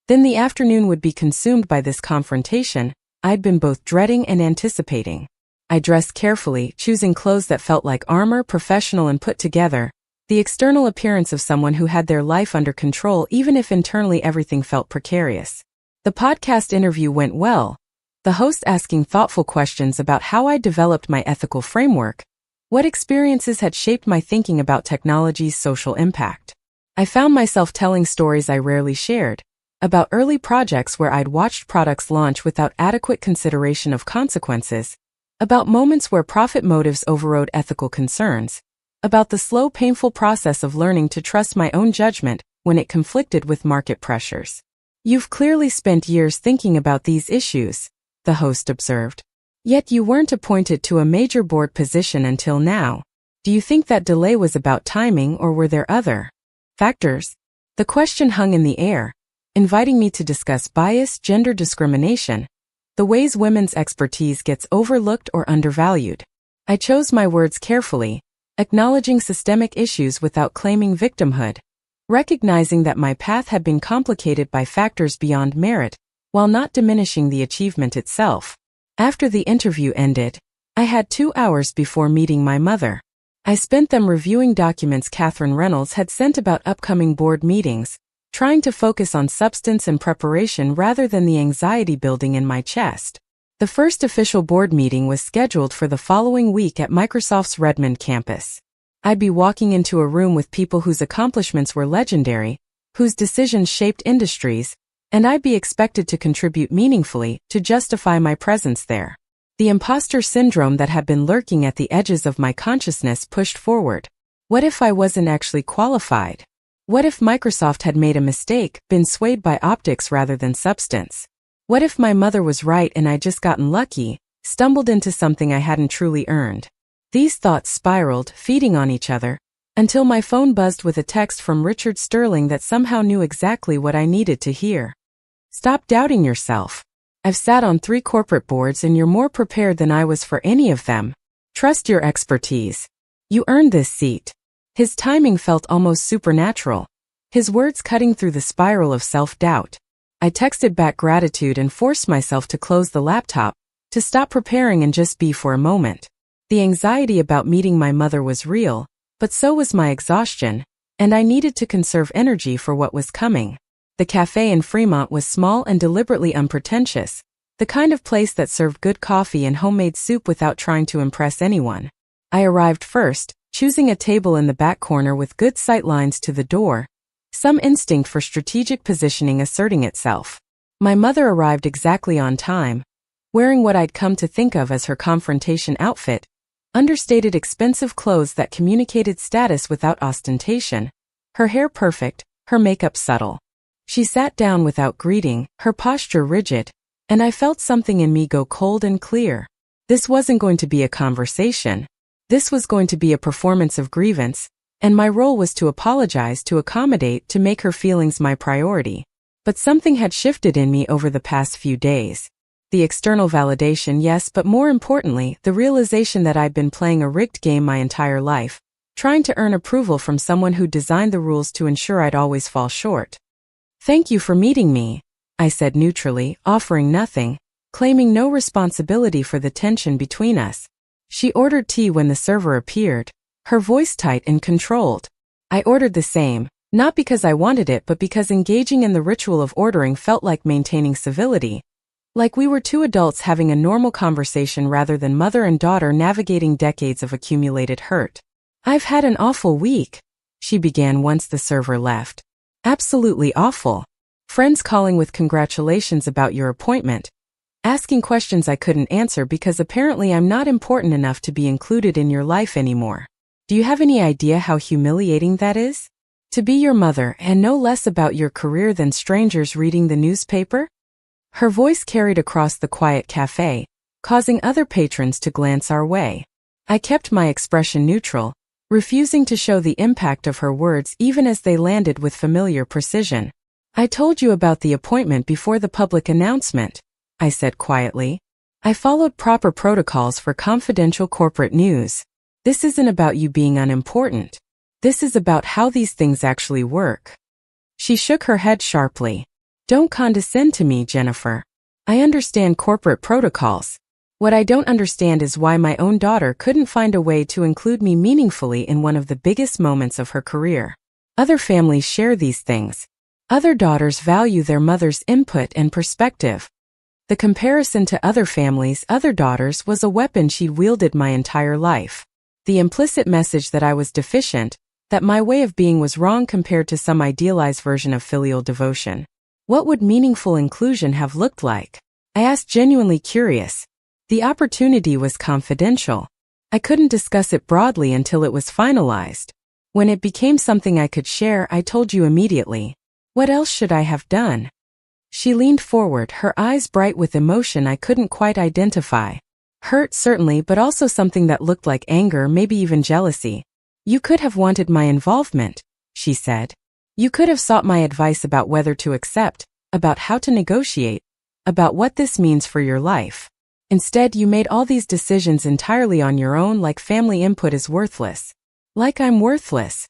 Then the afternoon would be consumed by this confrontation I'd been both dreading and anticipating. I dressed carefully, choosing clothes that felt like armor, professional and put together, the external appearance of someone who had their life under control even if internally everything felt precarious. The podcast interview went well, the host asking thoughtful questions about how I developed my ethical framework, what experiences had shaped my thinking about technology's social impact. I found myself telling stories I rarely shared, about early projects where I'd watched products launch without adequate consideration of consequences, about moments where profit motives overrode ethical concerns, about the slow, painful process of learning to trust my own judgment when it conflicted with market pressures. "You've clearly spent years thinking about these issues," the host observed. "Yet you weren't appointed to a major board position until now. Do you think that delay was about timing, or were there other factors?" The question hung in the air, inviting me to discuss bias, gender discrimination, the ways women's expertise gets overlooked or undervalued. I chose my words carefully, acknowledging systemic issues without claiming victimhood, recognizing that my path had been complicated by factors beyond merit, while not diminishing the achievement itself. After the interview ended, I had 2 hours before meeting my mother. I spent them reviewing documents Catherine Reynolds had sent about upcoming board meetings, trying to focus on substance and preparation rather than the anxiety building in my chest. The first official board meeting was scheduled for the following week at Microsoft's Redmond campus. I'd be walking into a room with people whose accomplishments were legendary, whose decisions shaped industries, and I'd be expected to contribute meaningfully to justify my presence there. The imposter syndrome that had been lurking at the edges of my consciousness pushed forward. What if I wasn't actually qualified? What if Microsoft had made a mistake, been swayed by optics rather than substance? What if my mother was right and I'd just gotten lucky, stumbled into something I hadn't truly earned? These thoughts spiraled, feeding on each other, until my phone buzzed with a text from Richard Sterling that somehow knew exactly what I needed to hear. "Stop doubting yourself. I've sat on 3 corporate boards and you're more prepared than I was for any of them. Trust your expertise. You earned this seat." His timing felt almost supernatural, his words cutting through the spiral of self-doubt. I texted back gratitude and forced myself to close the laptop, to stop preparing and just be for a moment. The anxiety about meeting my mother was real, but so was my exhaustion, and I needed to conserve energy for what was coming. The cafe in Fremont was small and deliberately unpretentious, the kind of place that served good coffee and homemade soup without trying to impress anyone. I arrived first, choosing a table in the back corner with good sightlines to the door, some instinct for strategic positioning asserting itself. My mother arrived exactly on time, wearing what I'd come to think of as her confrontation outfit, understated expensive clothes that communicated status without ostentation, her hair perfect, her makeup subtle. She sat down without greeting, her posture rigid, and I felt something in me go cold and clear. This wasn't going to be a conversation. This was going to be a performance of grievance, and my role was to apologize, to accommodate, to make her feelings my priority. But something had shifted in me over the past few days. The external validation, yes, but more importantly, the realization that I'd been playing a rigged game my entire life, trying to earn approval from someone who designed the rules to ensure I'd always fall short. "Thank you for meeting me," I said neutrally, offering nothing, claiming no responsibility for the tension between us. She ordered tea when the server appeared, her voice tight and controlled. I ordered the same, not because I wanted it but because engaging in the ritual of ordering felt like maintaining civility. Like we were two adults having a normal conversation rather than mother and daughter navigating decades of accumulated hurt. "I've had an awful week," she began once the server left. "Absolutely awful. Friends calling with congratulations about your appointment, asking questions I couldn't answer because apparently I'm not important enough to be included in your life anymore. Do you have any idea how humiliating that is? To be your mother and know less about your career than strangers reading the newspaper?" Her voice carried across the quiet cafe, causing other patrons to glance our way. I kept my expression neutral, refusing to show the impact of her words even as they landed with familiar precision. "I told you about the appointment before the public announcement," I said quietly. "I followed proper protocols for confidential corporate news. This isn't about you being unimportant. This is about how these things actually work." She shook her head sharply. "Don't condescend to me, Jennifer. I understand corporate protocols. What I don't understand is why my own daughter couldn't find a way to include me meaningfully in one of the biggest moments of her career. Other families share these things. Other daughters value their mother's input and perspective. The comparison to other families, other daughters, was a weapon she'd wielded my entire life. The implicit message that I was deficient, that my way of being was wrong compared to some idealized version of filial devotion. What would meaningful inclusion have looked like? I asked, genuinely curious. The opportunity was confidential. I couldn't discuss it broadly until it was finalized. When it became something I could share, I told you immediately. What else should I have done? She leaned forward, her eyes bright with emotion I couldn't quite identify. Hurt, certainly, but also something that looked like anger, maybe even jealousy. "You could have wanted my involvement," she said. "You could have sought my advice about whether to accept, about how to negotiate, about what this means for your life. Instead, you made all these decisions entirely on your own, like family input is worthless. Like I'm worthless."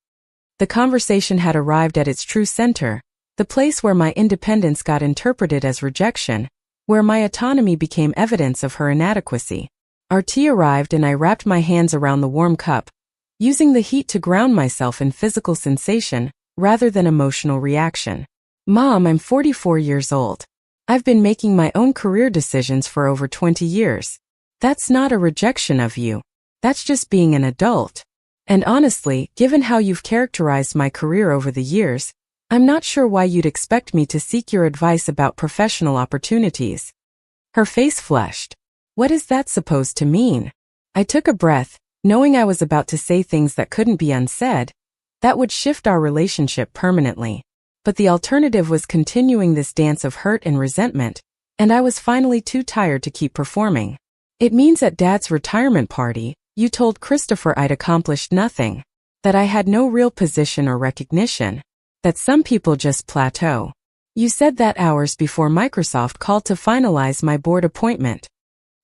The conversation had arrived at its true center, the place where my independence got interpreted as rejection, where my autonomy became evidence of her inadequacy. Our tea arrived and I wrapped my hands around the warm cup, using the heat to ground myself in physical sensation rather than emotional reaction. "Mom, I'm 44 years old. I've been making my own career decisions for over 20 years. That's not a rejection of you. That's just being an adult. And honestly, given how you've characterized my career over the years, I'm not sure why you'd expect me to seek your advice about professional opportunities." Her face flushed. What is that supposed to mean? I took a breath, knowing I was about to say things that couldn't be unsaid, that would shift our relationship permanently. But the alternative was continuing this dance of hurt and resentment, and I was finally too tired to keep performing. "It means at Dad's retirement party, you told Christopher I'd accomplished nothing, that I had no real position or recognition, that some people just plateau. You said that hours before Microsoft called to finalize my board appointment."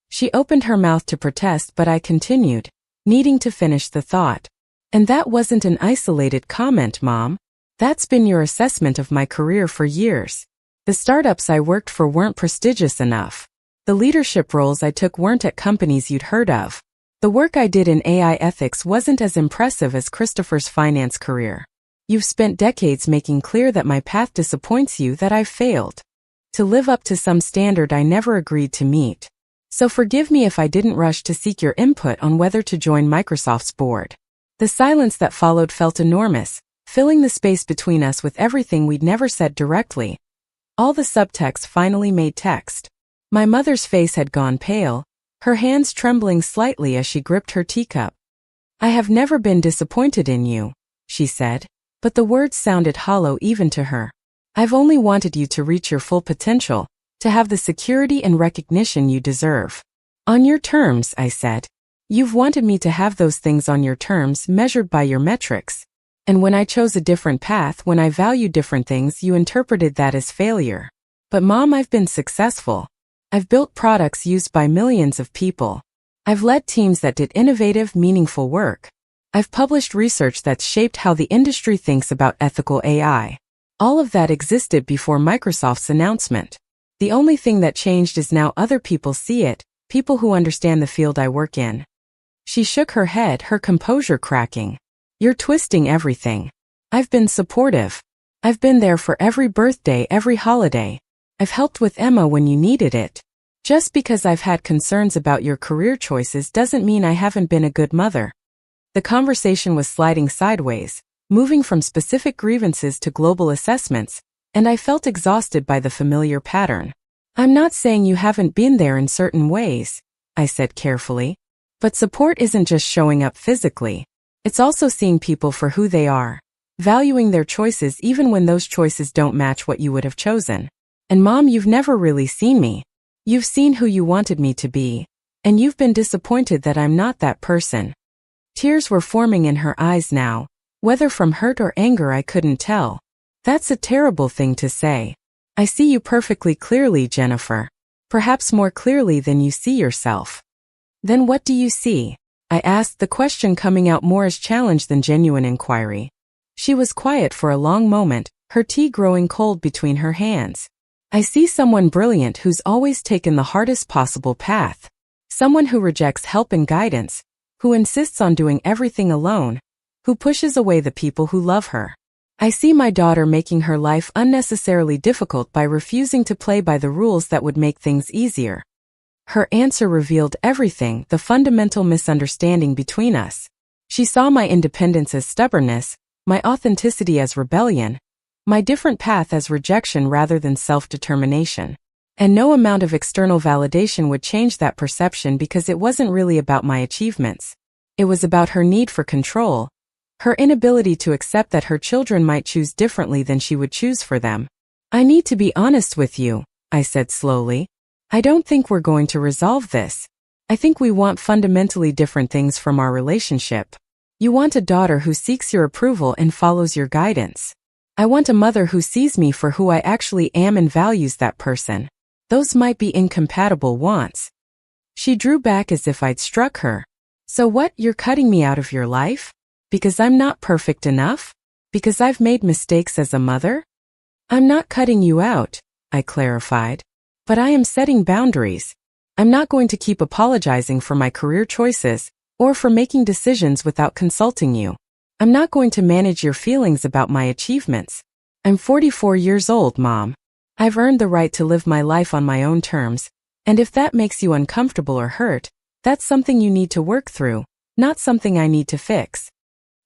She opened her mouth to protest, but I continued, needing to finish the thought. "And that wasn't an isolated comment, Mom. That's been your assessment of my career for years. The startups I worked for weren't prestigious enough. The leadership roles I took weren't at companies you'd heard of. The work I did in AI ethics wasn't as impressive as Christopher's finance career. You've spent decades making clear that my path disappoints you, that I've failed to live up to some standard I never agreed to meet. So forgive me if I didn't rush to seek your input on whether to join Microsoft's board." The silence that followed felt enormous, filling the space between us with everything we'd never said directly. All the subtext finally made text. My mother's face had gone pale, her hands trembling slightly as she gripped her teacup. "I have never been disappointed in you," she said, but the words sounded hollow even to her. "I've only wanted you to reach your full potential, to have the security and recognition you deserve." "On your terms," I said. "You've wanted me to have those things on your terms, measured by your metrics. And when I chose a different path, when I valued different things, you interpreted that as failure. But Mom, I've been successful. I've built products used by millions of people. I've led teams that did innovative, meaningful work. I've published research that's shaped how the industry thinks about ethical AI. All of that existed before Microsoft's announcement. The only thing that changed is now other people see it, people who understand the field I work in." She shook her head, her composure cracking. "You're twisting everything. I've been supportive. I've been there for every birthday, every holiday. I've helped with Emma when you needed it. Just because I've had concerns about your career choices doesn't mean I haven't been a good mother." The conversation was sliding sideways, moving from specific grievances to global assessments, and I felt exhausted by the familiar pattern. "I'm not saying you haven't been there in certain ways," I said carefully. "But support isn't just showing up physically. It's also seeing people for who they are, valuing their choices even when those choices don't match what you would have chosen. And Mom, you've never really seen me. You've seen who you wanted me to be, and you've been disappointed that I'm not that person." Tears were forming in her eyes now, whether from hurt or anger I couldn't tell. "That's a terrible thing to say. I see you perfectly clearly, Jennifer. Perhaps more clearly than you see yourself." "Then what do you see?" I asked, the question coming out more as challenge than genuine inquiry. She was quiet for a long moment, her tea growing cold between her hands. "I see someone brilliant who's always taken the hardest possible path. Someone who rejects help and guidance, who insists on doing everything alone, who pushes away the people who love her. I see my daughter making her life unnecessarily difficult by refusing to play by the rules that would make things easier." Her answer revealed everything, the fundamental misunderstanding between us. She saw my independence as stubbornness, my authenticity as rebellion, my different path as rejection rather than self-determination. And no amount of external validation would change that perception because it wasn't really about my achievements. It was about her need for control, her inability to accept that her children might choose differently than she would choose for them. "I need to be honest with you," I said slowly. "I don't think we're going to resolve this. I think we want fundamentally different things from our relationship. You want a daughter who seeks your approval and follows your guidance. I want a mother who sees me for who I actually am and values that person. Those might be incompatible wants." She drew back as if I'd struck her. "So what, you're cutting me out of your life? Because I'm not perfect enough? Because I've made mistakes as a mother?" "I'm not cutting you out," I clarified. "But I am setting boundaries. I'm not going to keep apologizing for my career choices, or for making decisions without consulting you. I'm not going to manage your feelings about my achievements. I'm 44 years old, Mom. I've earned the right to live my life on my own terms, and if that makes you uncomfortable or hurt, that's something you need to work through, not something I need to fix."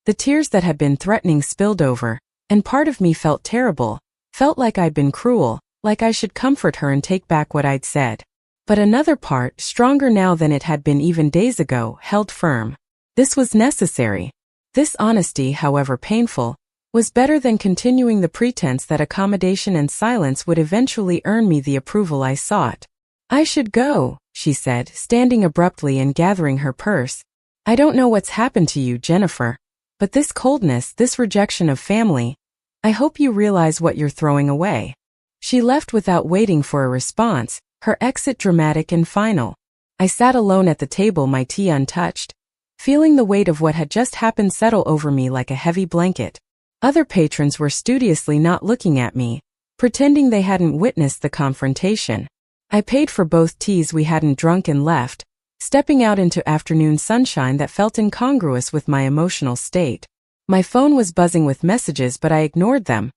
The tears that had been threatening spilled over, and part of me felt terrible, felt like I'd been cruel, like I should comfort her and take back what I'd said. But another part, stronger now than it had been even days ago, held firm. This was necessary. This honesty, however painful, was better than continuing the pretense that accommodation and silence would eventually earn me the approval I sought. "I should go," she said, standing abruptly and gathering her purse. "I don't know what's happened to you, Jennifer, but this coldness, this rejection of family, I hope you realize what you're throwing away." She left without waiting for a response, her exit dramatic and final. I sat alone at the table, my tea untouched, feeling the weight of what had just happened settle over me like a heavy blanket. Other patrons were studiously not looking at me, pretending they hadn't witnessed the confrontation. I paid for both teas we hadn't drunk and left, stepping out into afternoon sunshine that felt incongruous with my emotional state. My phone was buzzing with messages, but I ignored them,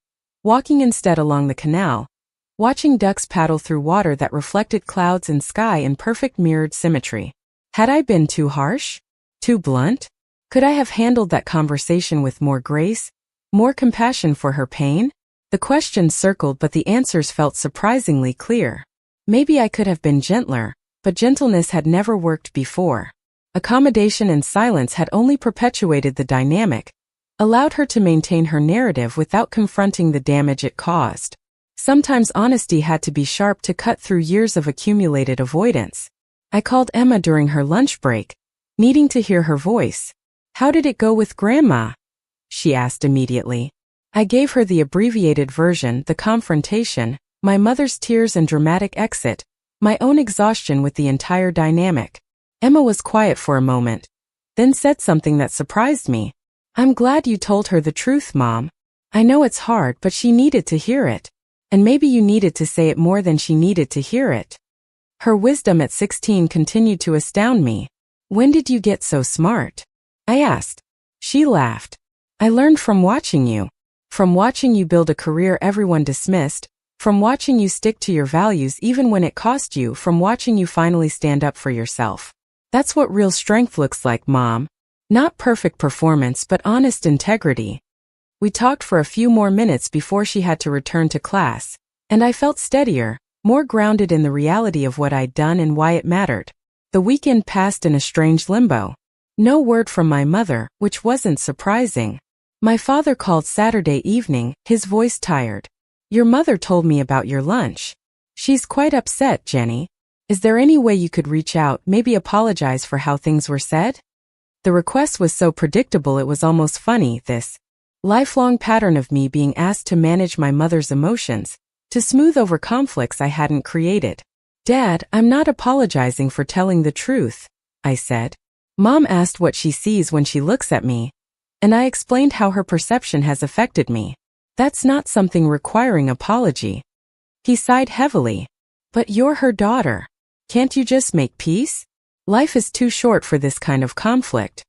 walking instead along the canal, watching ducks paddle through water that reflected clouds and sky in perfect mirrored symmetry. Had I been too harsh? Too blunt? Could I have handled that conversation with more grace, more compassion for her pain? The questions circled, but the answers felt surprisingly clear. Maybe I could have been gentler, but gentleness had never worked before. Accommodation and silence had only perpetuated the dynamic, allowed her to maintain her narrative without confronting the damage it caused. Sometimes honesty had to be sharp to cut through years of accumulated avoidance. I called Emma during her lunch break, needing to hear her voice. "How did it go with Grandma?" she asked immediately. I gave her the abbreviated version, the confrontation, my mother's tears and dramatic exit, my own exhaustion with the entire dynamic. Emma was quiet for a moment, then said something that surprised me. "I'm glad you told her the truth, Mom. I know it's hard, but she needed to hear it. And maybe you needed to say it more than she needed to hear it." Her wisdom at 16 continued to astound me. "When did you get so smart?" I asked. She laughed. "I learned from watching you. From watching you build a career everyone dismissed, from watching you stick to your values even when it cost you, from watching you finally stand up for yourself. That's what real strength looks like, Mom. Not perfect performance, but honest integrity." We talked for a few more minutes before she had to return to class, and I felt steadier, more grounded in the reality of what I'd done and why it mattered. The weekend passed in a strange limbo. No word from my mother, which wasn't surprising. My father called Saturday evening, his voice tired. "Your mother told me about your lunch. She's quite upset, Jenny. Is there any way you could reach out, maybe apologize for how things were said?" The request was so predictable it was almost funny, this lifelong pattern of me being asked to manage my mother's emotions, to smooth over conflicts I hadn't created. "Dad, I'm not apologizing for telling the truth," I said. "Mom asked what she sees when she looks at me, and I explained how her perception has affected me. That's not something requiring apology." He sighed heavily. "But you're her daughter. Can't you just make peace? Life is too short for this kind of conflict."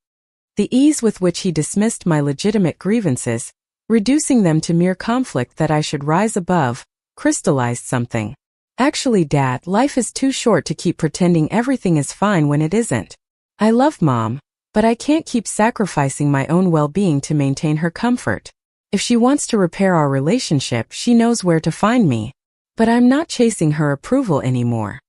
The ease with which he dismissed my legitimate grievances, reducing them to mere conflict that I should rise above, crystallized something. "Actually, Dad, life is too short to keep pretending everything is fine when it isn't. I love Mom, but I can't keep sacrificing my own well-being to maintain her comfort. If she wants to repair our relationship, she knows where to find me. But I'm not chasing her approval anymore."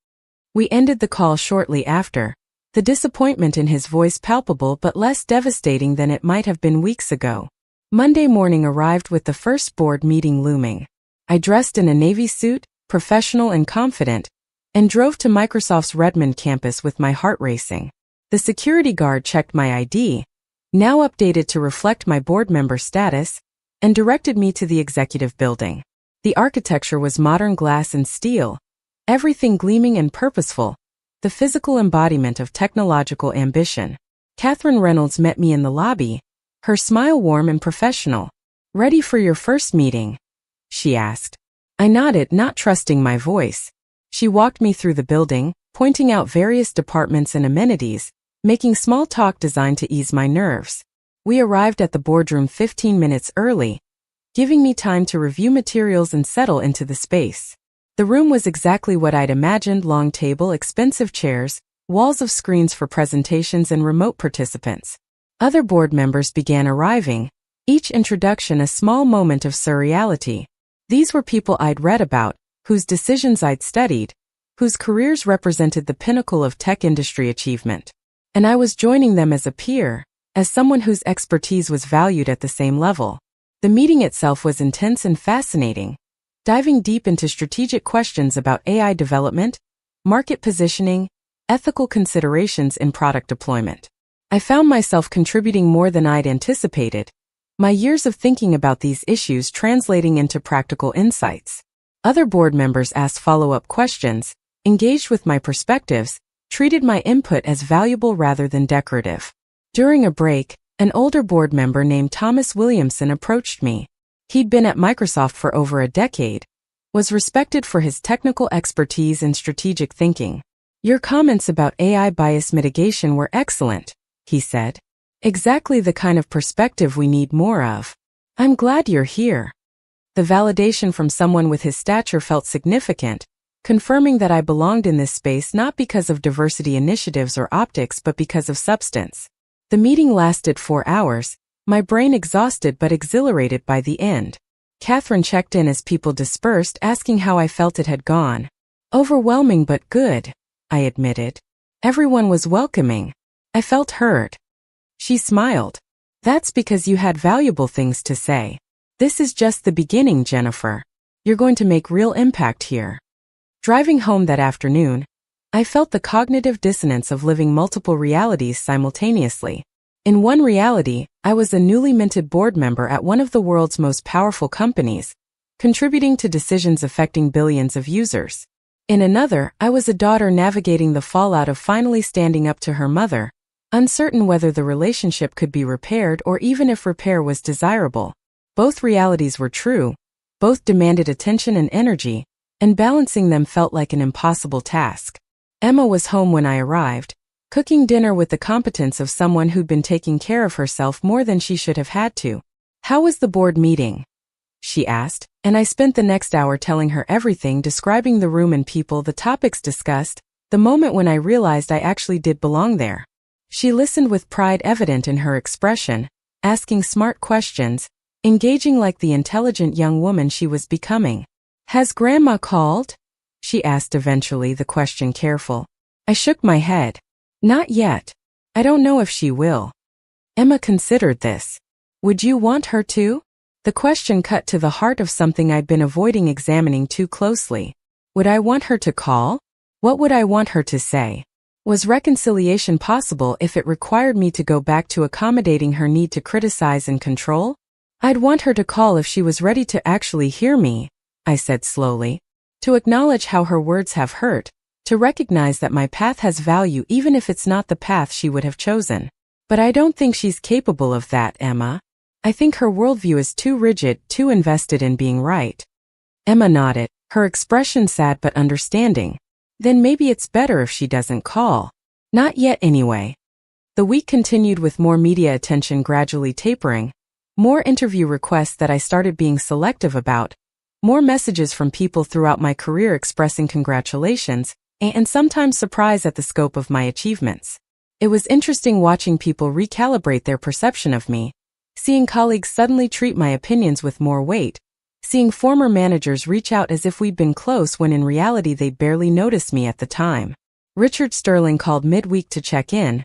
We ended the call shortly after, the disappointment in his voice palpable but less devastating than it might have been weeks ago. Monday morning arrived with the first board meeting looming. I dressed in a navy suit, professional and confident, and drove to Microsoft's Redmond campus with my heart racing. The security guard checked my ID, now updated to reflect my board member status, and directed me to the executive building. The architecture was modern glass and steel, everything gleaming and purposeful, the physical embodiment of technological ambition. Catherine Reynolds met me in the lobby, her smile warm and professional. "Ready for your first meeting?" she asked. I nodded, not trusting my voice. She walked me through the building, pointing out various departments and amenities, making small talk designed to ease my nerves. We arrived at the boardroom 15 minutes early, giving me time to review materials and settle into the space. The room was exactly what I'd imagined: long table, expensive chairs, walls of screens for presentations and remote participants. Other board members began arriving, each introduction a small moment of surreality. These were people I'd read about, whose decisions I'd studied, whose careers represented the pinnacle of tech industry achievement. And I was joining them as a peer, as someone whose expertise was valued at the same level. The meeting itself was intense and fascinating, diving deep into strategic questions about AI development, market positioning, ethical considerations in product deployment. I found myself contributing more than I'd anticipated, my years of thinking about these issues translating into practical insights. Other board members asked follow-up questions, engaged with my perspectives, treated my input as valuable rather than decorative. During a break, an older board member named Thomas Williamson approached me. He'd been at Microsoft for over a decade, was respected for his technical expertise and strategic thinking. "Your comments about AI bias mitigation were excellent," he said. "Exactly the kind of perspective we need more of. I'm glad you're here." The validation from someone with his stature felt significant, confirming that I belonged in this space not because of diversity initiatives or optics but because of substance. The meeting lasted 4 hours, my brain exhausted but exhilarated by the end. Catherine checked in as people dispersed, asking how I felt it had gone. Overwhelming but good, I admitted. Everyone was welcoming. I felt heard. She smiled. That's because you had valuable things to say. This is just the beginning, Jennifer. You're going to make real impact here. Driving home that afternoon, I felt the cognitive dissonance of living multiple realities simultaneously. In one reality, I was a newly minted board member at one of the world's most powerful companies, contributing to decisions affecting billions of users. In another, I was a daughter navigating the fallout of finally standing up to her mother, uncertain whether the relationship could be repaired or even if repair was desirable. Both realities were true, both demanded attention and energy, and balancing them felt like an impossible task. Emma was home when I arrived, cooking dinner with the competence of someone who'd been taking care of herself more than she should have had to. "How was the board meeting?" she asked, and I spent the next hour telling her everything, describing the room and people, the topics discussed, the moment when I realized I actually did belong there. She listened with pride evident in her expression, asking smart questions, engaging like the intelligent young woman she was becoming. "Has Grandma called?" she asked eventually, the question careful. I shook my head. "Not yet. I don't know if she will." Emma considered this. "Would you want her to?" The question cut to the heart of something I'd been avoiding examining too closely. Would I want her to call? What would I want her to say? Was reconciliation possible if it required me to go back to accommodating her need to criticize and control? "I'd want her to call if she was ready to actually hear me," I said slowly. "To acknowledge how her words have hurt, to recognize that my path has value even if it's not the path she would have chosen. But I don't think she's capable of that, Emma. I think her worldview is too rigid, too invested in being right." Emma nodded, her expression sad but understanding. "Then maybe it's better if she doesn't call. Not yet anyway." The week continued with more media attention gradually tapering, more interview requests that I started being selective about, more messages from people throughout my career expressing congratulations, and sometimes surprise at the scope of my achievements. It was interesting watching people recalibrate their perception of me, seeing colleagues suddenly treat my opinions with more weight, seeing former managers reach out as if we'd been close when in reality they'd barely noticed me at the time. Richard Sterling called midweek to check in,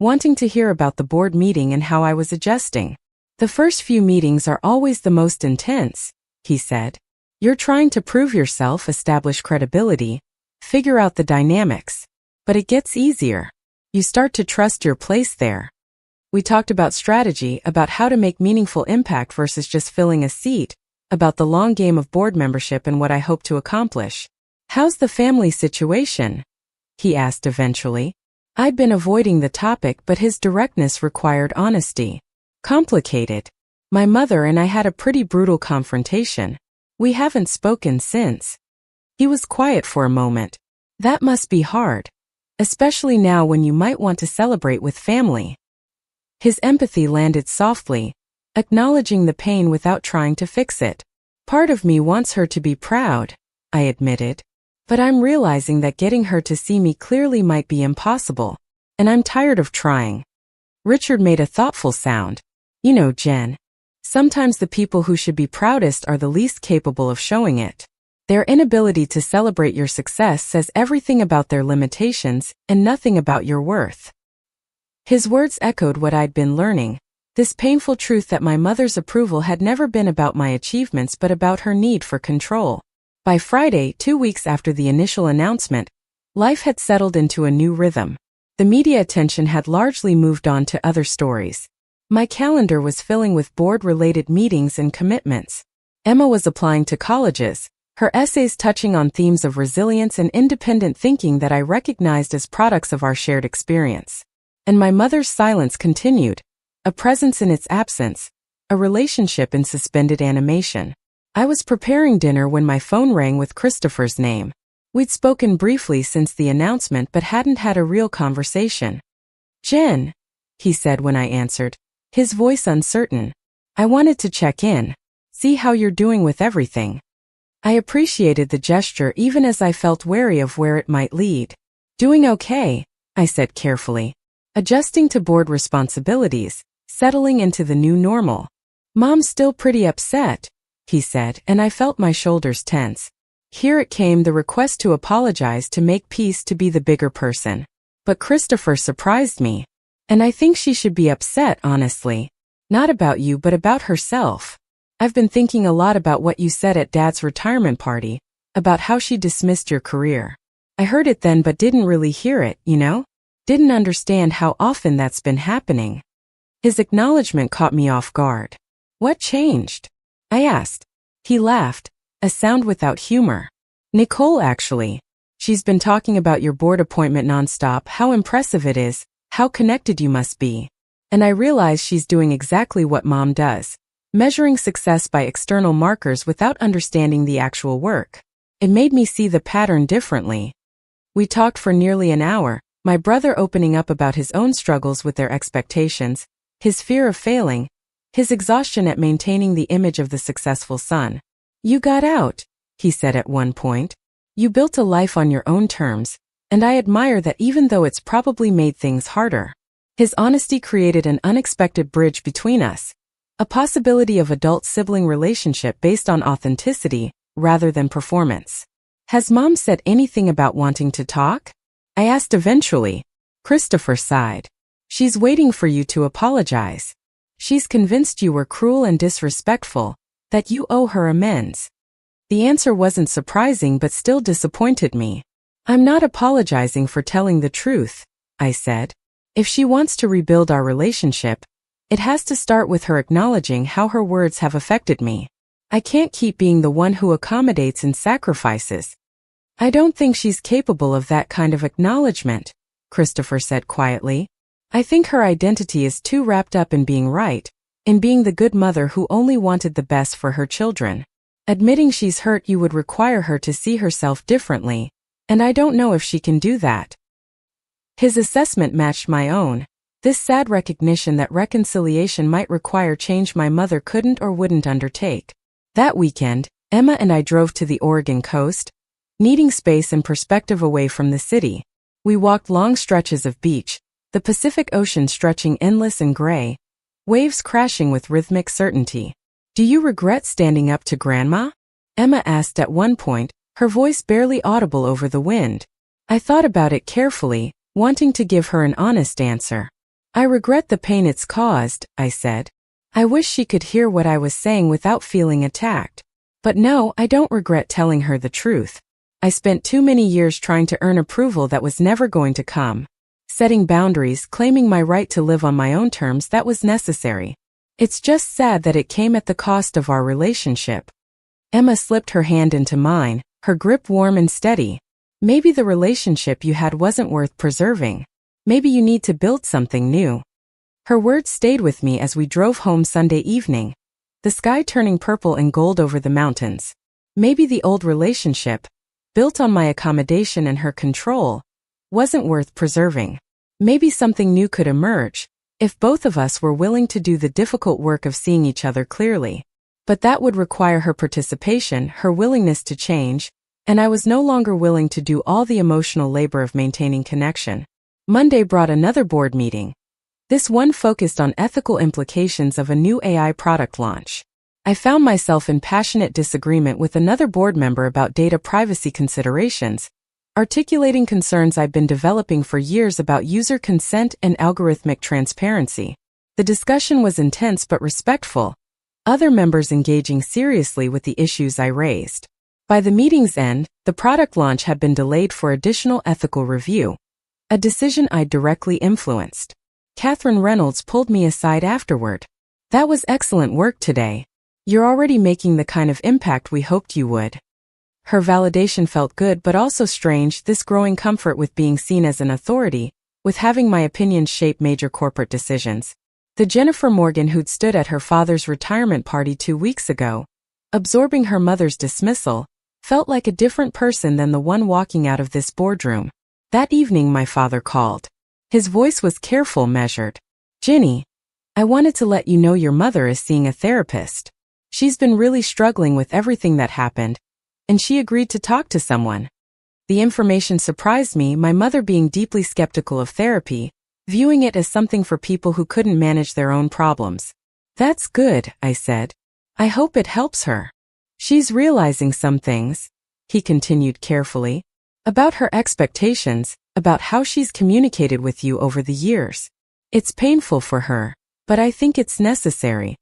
wanting to hear about the board meeting and how I was adjusting. "The first few meetings are always the most intense," he said. "You're trying to prove yourself, establish credibility, figure out the dynamics. But it gets easier. You start to trust your place there." We talked about strategy, about how to make meaningful impact versus just filling a seat, about the long game of board membership and what I hope to accomplish. "How's the family situation?" he asked eventually. I'd been avoiding the topic, but his directness required honesty. "Complicated. My mother and I had a pretty brutal confrontation. We haven't spoken since." He was quiet for a moment. "That must be hard. Especially now when you might want to celebrate with family." His empathy landed softly, acknowledging the pain without trying to fix it. "Part of me wants her to be proud," I admitted. "But I'm realizing that getting her to see me clearly might be impossible. And I'm tired of trying." Richard made a thoughtful sound. "You know, Jen, sometimes the people who should be proudest are the least capable of showing it. Their inability to celebrate your success says everything about their limitations and nothing about your worth." His words echoed what I'd been learning, this painful truth that my mother's approval had never been about my achievements but about her need for control. By Friday, 2 weeks after the initial announcement, life had settled into a new rhythm. The media attention had largely moved on to other stories. My calendar was filling with board-related meetings and commitments. Emma was applying to colleges, her essays touching on themes of resilience and independent thinking that I recognized as products of our shared experience. And my mother's silence continued, a presence in its absence, a relationship in suspended animation. I was preparing dinner when my phone rang with Christopher's name. We'd spoken briefly since the announcement but hadn't had a real conversation. "Jen," he said when I answered, his voice uncertain. "I wanted to check in, see how you're doing with everything." I appreciated the gesture even as I felt wary of where it might lead. "Doing okay," I said carefully. "Adjusting to board responsibilities, settling into the new normal." "Mom's still pretty upset," he said, and I felt my shoulders tense. Here it came, the request to apologize, to make peace, to be the bigger person. But Christopher surprised me. And I think she should be upset, honestly. Not about you, but about herself. I've been thinking a lot about what you said at Dad's retirement party, about how she dismissed your career. I heard it then but didn't really hear it, you know? Didn't understand how often that's been happening. His acknowledgement caught me off guard. What changed? I asked. He laughed, a sound without humor. Nicole, actually. She's been talking about your board appointment nonstop, how impressive it is, how connected you must be. And I realize she's doing exactly what Mom does, measuring success by external markers without understanding the actual work. It made me see the pattern differently. We talked for nearly an hour, my brother opening up about his own struggles with their expectations, his fear of failing, his exhaustion at maintaining the image of the successful son. You got out, he said at one point. You built a life on your own terms, and I admire that, even though it's probably made things harder. His honesty created an unexpected bridge between us, a possibility of adult-sibling relationship based on authenticity rather than performance. Has Mom said anything about wanting to talk? I asked eventually. Christopher sighed. She's waiting for you to apologize. She's convinced you were cruel and disrespectful, that you owe her amends. The answer wasn't surprising but still disappointed me. I'm not apologizing for telling the truth, I said. If she wants to rebuild our relationship, it has to start with her acknowledging how her words have affected me. I can't keep being the one who accommodates and sacrifices. I don't think she's capable of that kind of acknowledgement, Christopher said quietly. I think her identity is too wrapped up in being right, in being the good mother who only wanted the best for her children. Admitting she's hurt you would require her to see herself differently, and I don't know if she can do that. His assessment matched my own. This sad recognition that reconciliation might require change my mother couldn't or wouldn't undertake. That weekend, Emma and I drove to the Oregon coast, needing space and perspective away from the city. We walked long stretches of beach, the Pacific Ocean stretching endless and gray, waves crashing with rhythmic certainty. Do you regret standing up to Grandma? Emma asked at one point, her voice barely audible over the wind. I thought about it carefully, wanting to give her an honest answer. I regret the pain it's caused, I said. I wish she could hear what I was saying without feeling attacked. But no, I don't regret telling her the truth. I spent too many years trying to earn approval that was never going to come. Setting boundaries, claiming my right to live on my own terms, that was necessary. It's just sad that it came at the cost of our relationship. Emma slipped her hand into mine, her grip warm and steady. Maybe the relationship you had wasn't worth preserving. Maybe you need to build something new. Her words stayed with me as we drove home Sunday evening, the sky turning purple and gold over the mountains. Maybe the old relationship, built on my accommodation and her control, wasn't worth preserving. Maybe something new could emerge, if both of us were willing to do the difficult work of seeing each other clearly. But that would require her participation, her willingness to change, and I was no longer willing to do all the emotional labor of maintaining connection. Monday brought another board meeting. This one focused on ethical implications of a new AI product launch. I found myself in passionate disagreement with another board member about data privacy considerations, articulating concerns I've been developing for years about user consent and algorithmic transparency. The discussion was intense but respectful, other members engaging seriously with the issues I raised. By the meeting's end, the product launch had been delayed for additional ethical review, a decision I'd directly influenced. Catherine Reynolds pulled me aside afterward. That was excellent work today. You're already making the kind of impact we hoped you would. Her validation felt good but also strange, this growing comfort with being seen as an authority, with having my opinions shape major corporate decisions. The Jennifer Morgan who'd stood at her father's retirement party 2 weeks ago, absorbing her mother's dismissal, felt like a different person than the one walking out of this boardroom. That evening my father called. His voice was careful, measured. Ginny, I wanted to let you know your mother is seeing a therapist. She's been really struggling with everything that happened, and she agreed to talk to someone. The information surprised me, my mother being deeply skeptical of therapy, viewing it as something for people who couldn't manage their own problems. That's good, I said. I hope it helps her. She's realizing some things. he continued carefully. About her expectations, about how she's communicated with you over the years. It's painful for her, but I think it's necessary.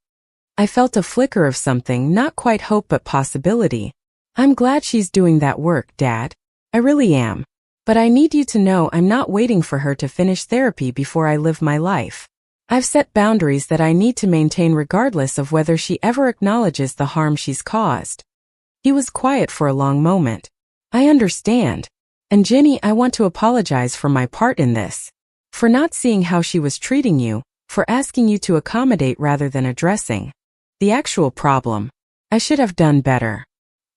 I felt a flicker of something, not quite hope but possibility. I'm glad she's doing that work, Dad. I really am. But I need you to know I'm not waiting for her to finish therapy before I live my life. I've set boundaries that I need to maintain regardless of whether she ever acknowledges the harm she's caused. He was quiet for a long moment. I understand. And Ginny, I want to apologize for my part in this. For not seeing how she was treating you, for asking you to accommodate rather than addressing the actual problem. I should have done better.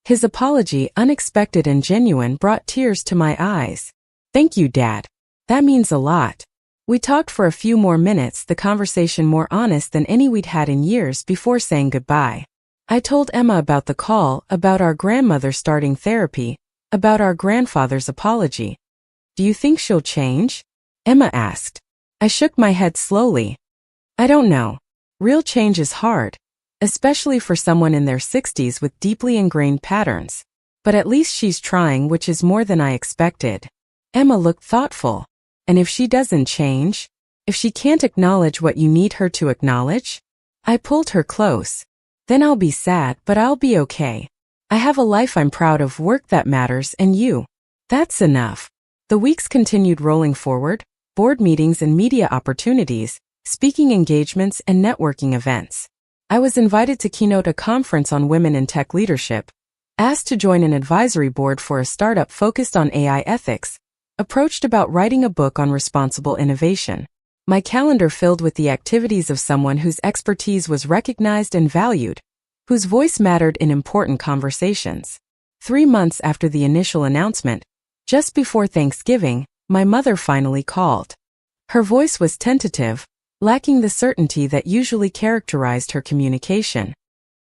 His apology, unexpected and genuine, brought tears to my eyes. Thank you, Dad. That means a lot. We talked for a few more minutes, the conversation more honest than any we'd had in years, before saying goodbye. I told Emma about the call, about our grandmother starting therapy, about our grandfather's apology. Do you think she'll change? Emma asked. I shook my head slowly. I don't know. Real change is hard, especially for someone in their 60s with deeply ingrained patterns. But at least she's trying, which is more than I expected. Emma looked thoughtful. And if she doesn't change? If she can't acknowledge what you need her to acknowledge? I pulled her close. Then I'll be sad, but I'll be okay. I have a life I'm proud of, work that matters, and you. That's enough. The weeks continued rolling forward, board meetings and media opportunities, speaking engagements and networking events. I was invited to keynote a conference on women in tech leadership, asked to join an advisory board for a startup focused on AI ethics, approached about writing a book on responsible innovation. My calendar filled with the activities of someone whose expertise was recognized and valued, whose voice mattered in important conversations. 3 months after the initial announcement, just before Thanksgiving, my mother finally called. Her voice was tentative, lacking the certainty that usually characterized her communication.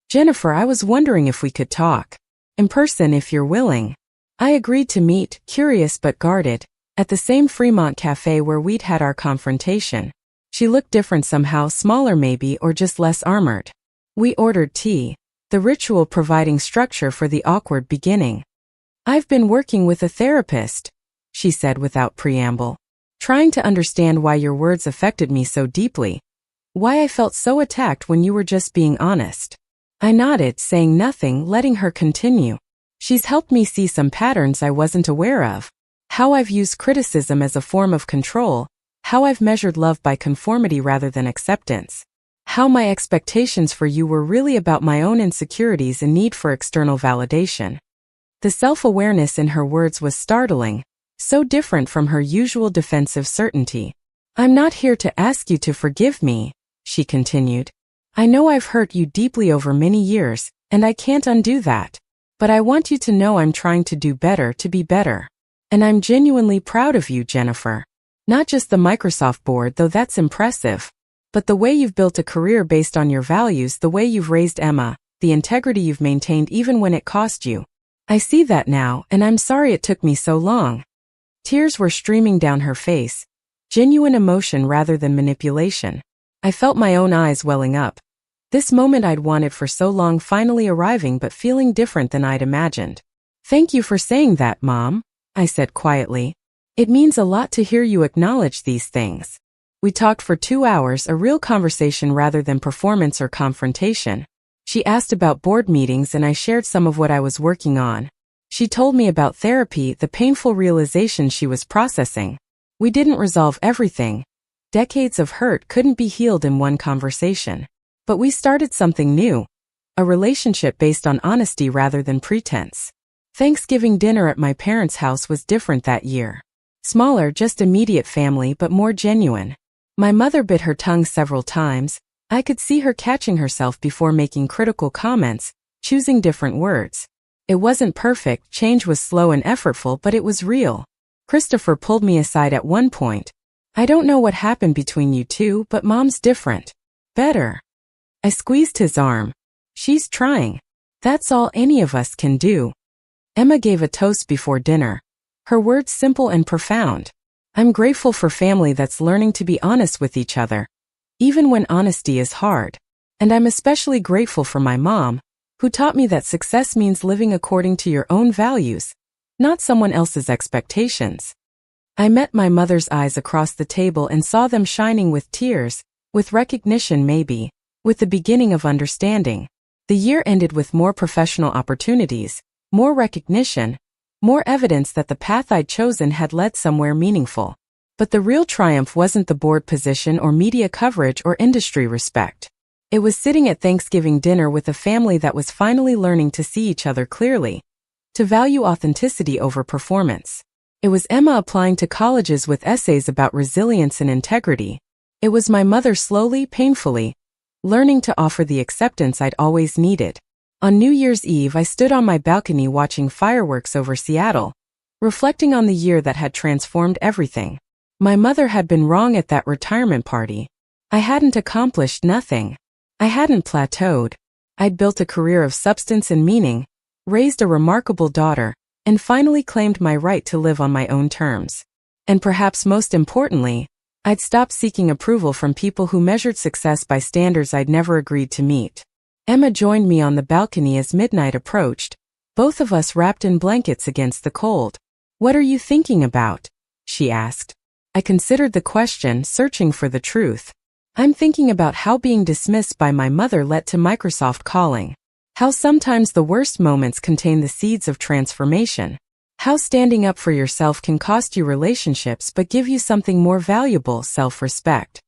Jennifer, I was wondering if we could talk. In person if you're willing. I agreed to meet, curious but guarded, at the same Fremont cafe where we'd had our confrontation. She looked different somehow, smaller maybe, or just less armored. We ordered tea, the ritual providing structure for the awkward beginning. I've been working with a therapist, she said without preamble. Trying to understand why your words affected me so deeply. Why I felt so attacked when you were just being honest. I nodded, saying nothing, letting her continue. She's helped me see some patterns I wasn't aware of. How I've used criticism as a form of control. How I've measured love by conformity rather than acceptance. How my expectations for you were really about my own insecurities and need for external validation. The self-awareness in her words was startling, so different from her usual defensive certainty. I'm not here to ask you to forgive me, she continued. I know I've hurt you deeply over many years, and I can't undo that. But I want you to know I'm trying to do better, to be better. And I'm genuinely proud of you, Jennifer. Not just the Microsoft board, though that's impressive, but the way you've built a career based on your values, the way you've raised Emma, the integrity you've maintained even when it cost you. I see that now, and I'm sorry it took me so long. Tears were streaming down her face, genuine emotion rather than manipulation. I felt my own eyes welling up. This moment I'd wanted for so long finally arriving, but feeling different than I'd imagined. Thank you for saying that, Mom, I said quietly. It means a lot to hear you acknowledge these things. We talked for 2 hours, a real conversation rather than performance or confrontation. She asked about board meetings and I shared some of what I was working on. She told me about therapy, the painful realization she was processing. We didn't resolve everything. Decades of hurt couldn't be healed in one conversation. But we started something new. A relationship based on honesty rather than pretense. Thanksgiving dinner at my parents' house was different that year. Smaller, just immediate family, but more genuine. My mother bit her tongue several times. I could see her catching herself before making critical comments, choosing different words. It wasn't perfect, change was slow and effortful, but it was real. Christopher pulled me aside at one point. I don't know what happened between you two, but Mom's different. Better. I squeezed his arm. She's trying. That's all any of us can do. Emma gave a toast before dinner. Her words simple and profound. I'm grateful for family that's learning to be honest with each other, even when honesty is hard. And I'm especially grateful for my mom, who taught me that success means living according to your own values, not someone else's expectations. I met my mother's eyes across the table and saw them shining with tears, with recognition maybe, with the beginning of understanding. The year ended with more professional opportunities, more recognition, more evidence that the path I'd chosen had led somewhere meaningful. But the real triumph wasn't the board position or media coverage or industry respect. It was sitting at Thanksgiving dinner with a family that was finally learning to see each other clearly, to value authenticity over performance. It was Emma applying to colleges with essays about resilience and integrity. It was my mother slowly, painfully, learning to offer the acceptance I'd always needed. On New Year's Eve, I stood on my balcony watching fireworks over Seattle, reflecting on the year that had transformed everything. My mother had been wrong at that retirement party. I hadn't accomplished nothing. I hadn't plateaued. I'd built a career of substance and meaning, raised a remarkable daughter, and finally claimed my right to live on my own terms. And perhaps most importantly, I'd stopped seeking approval from people who measured success by standards I'd never agreed to meet. Emma joined me on the balcony as midnight approached, both of us wrapped in blankets against the cold. "What are you thinking about?" she asked. I considered the question, searching for the truth. "I'm thinking about how being dismissed by my mother led to Microsoft calling. How sometimes the worst moments contain the seeds of transformation. How standing up for yourself can cost you relationships but give you something more valuable, self-respect."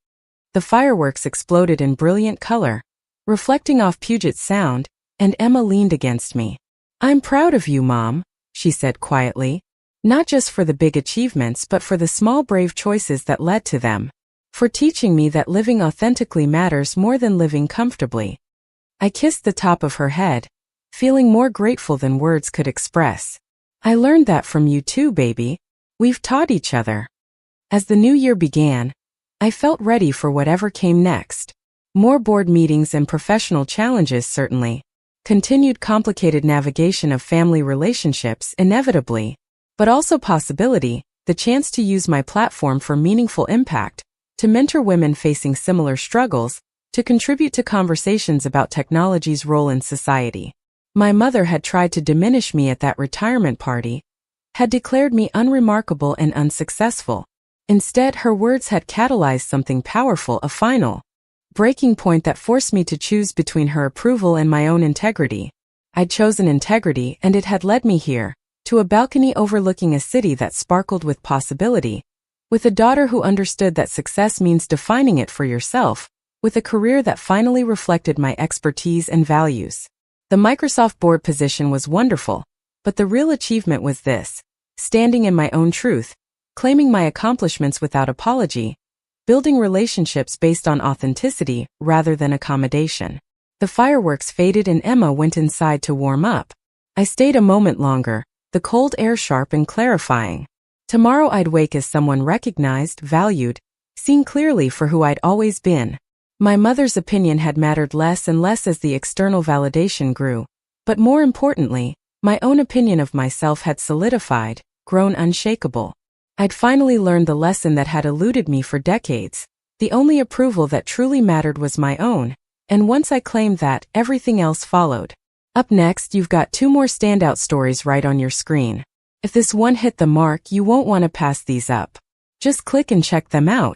The fireworks exploded in brilliant color, reflecting off Puget Sound, and Emma leaned against me. "I'm proud of you, Mom," she said quietly. "Not just for the big achievements but for the small brave choices that led to them. For teaching me that living authentically matters more than living comfortably." I kissed the top of her head, feeling more grateful than words could express. "I learned that from you too, baby. We've taught each other." As the new year began, I felt ready for whatever came next. More board meetings and professional challenges certainly. Continued complicated navigation of family relationships inevitably. But also possibility, the chance to use my platform for meaningful impact, to mentor women facing similar struggles, to contribute to conversations about technology's role in society. My mother had tried to diminish me at that retirement party, had declared me unremarkable and unsuccessful. Instead, her words had catalyzed something powerful, a final breaking point that forced me to choose between her approval and my own integrity. I'd chosen integrity, and it had led me here, to a balcony overlooking a city that sparkled with possibility, with a daughter who understood that success means defining it for yourself, with a career that finally reflected my expertise and values. The Microsoft board position was wonderful, but the real achievement was this: standing in my own truth, claiming my accomplishments without apology, building relationships based on authenticity rather than accommodation. The fireworks faded and Emma went inside to warm up. I stayed a moment longer, the cold air sharp and clarifying. Tomorrow I'd wake as someone recognized, valued, seen clearly for who I'd always been. My mother's opinion had mattered less and less as the external validation grew, but more importantly, my own opinion of myself had solidified, grown unshakable. I'd finally learned the lesson that had eluded me for decades. The only approval that truly mattered was my own, and once I claimed that, everything else followed. Up next, you've got 2 more standout stories right on your screen. If this one hit the mark, you won't want to pass these up. Just click and check them out.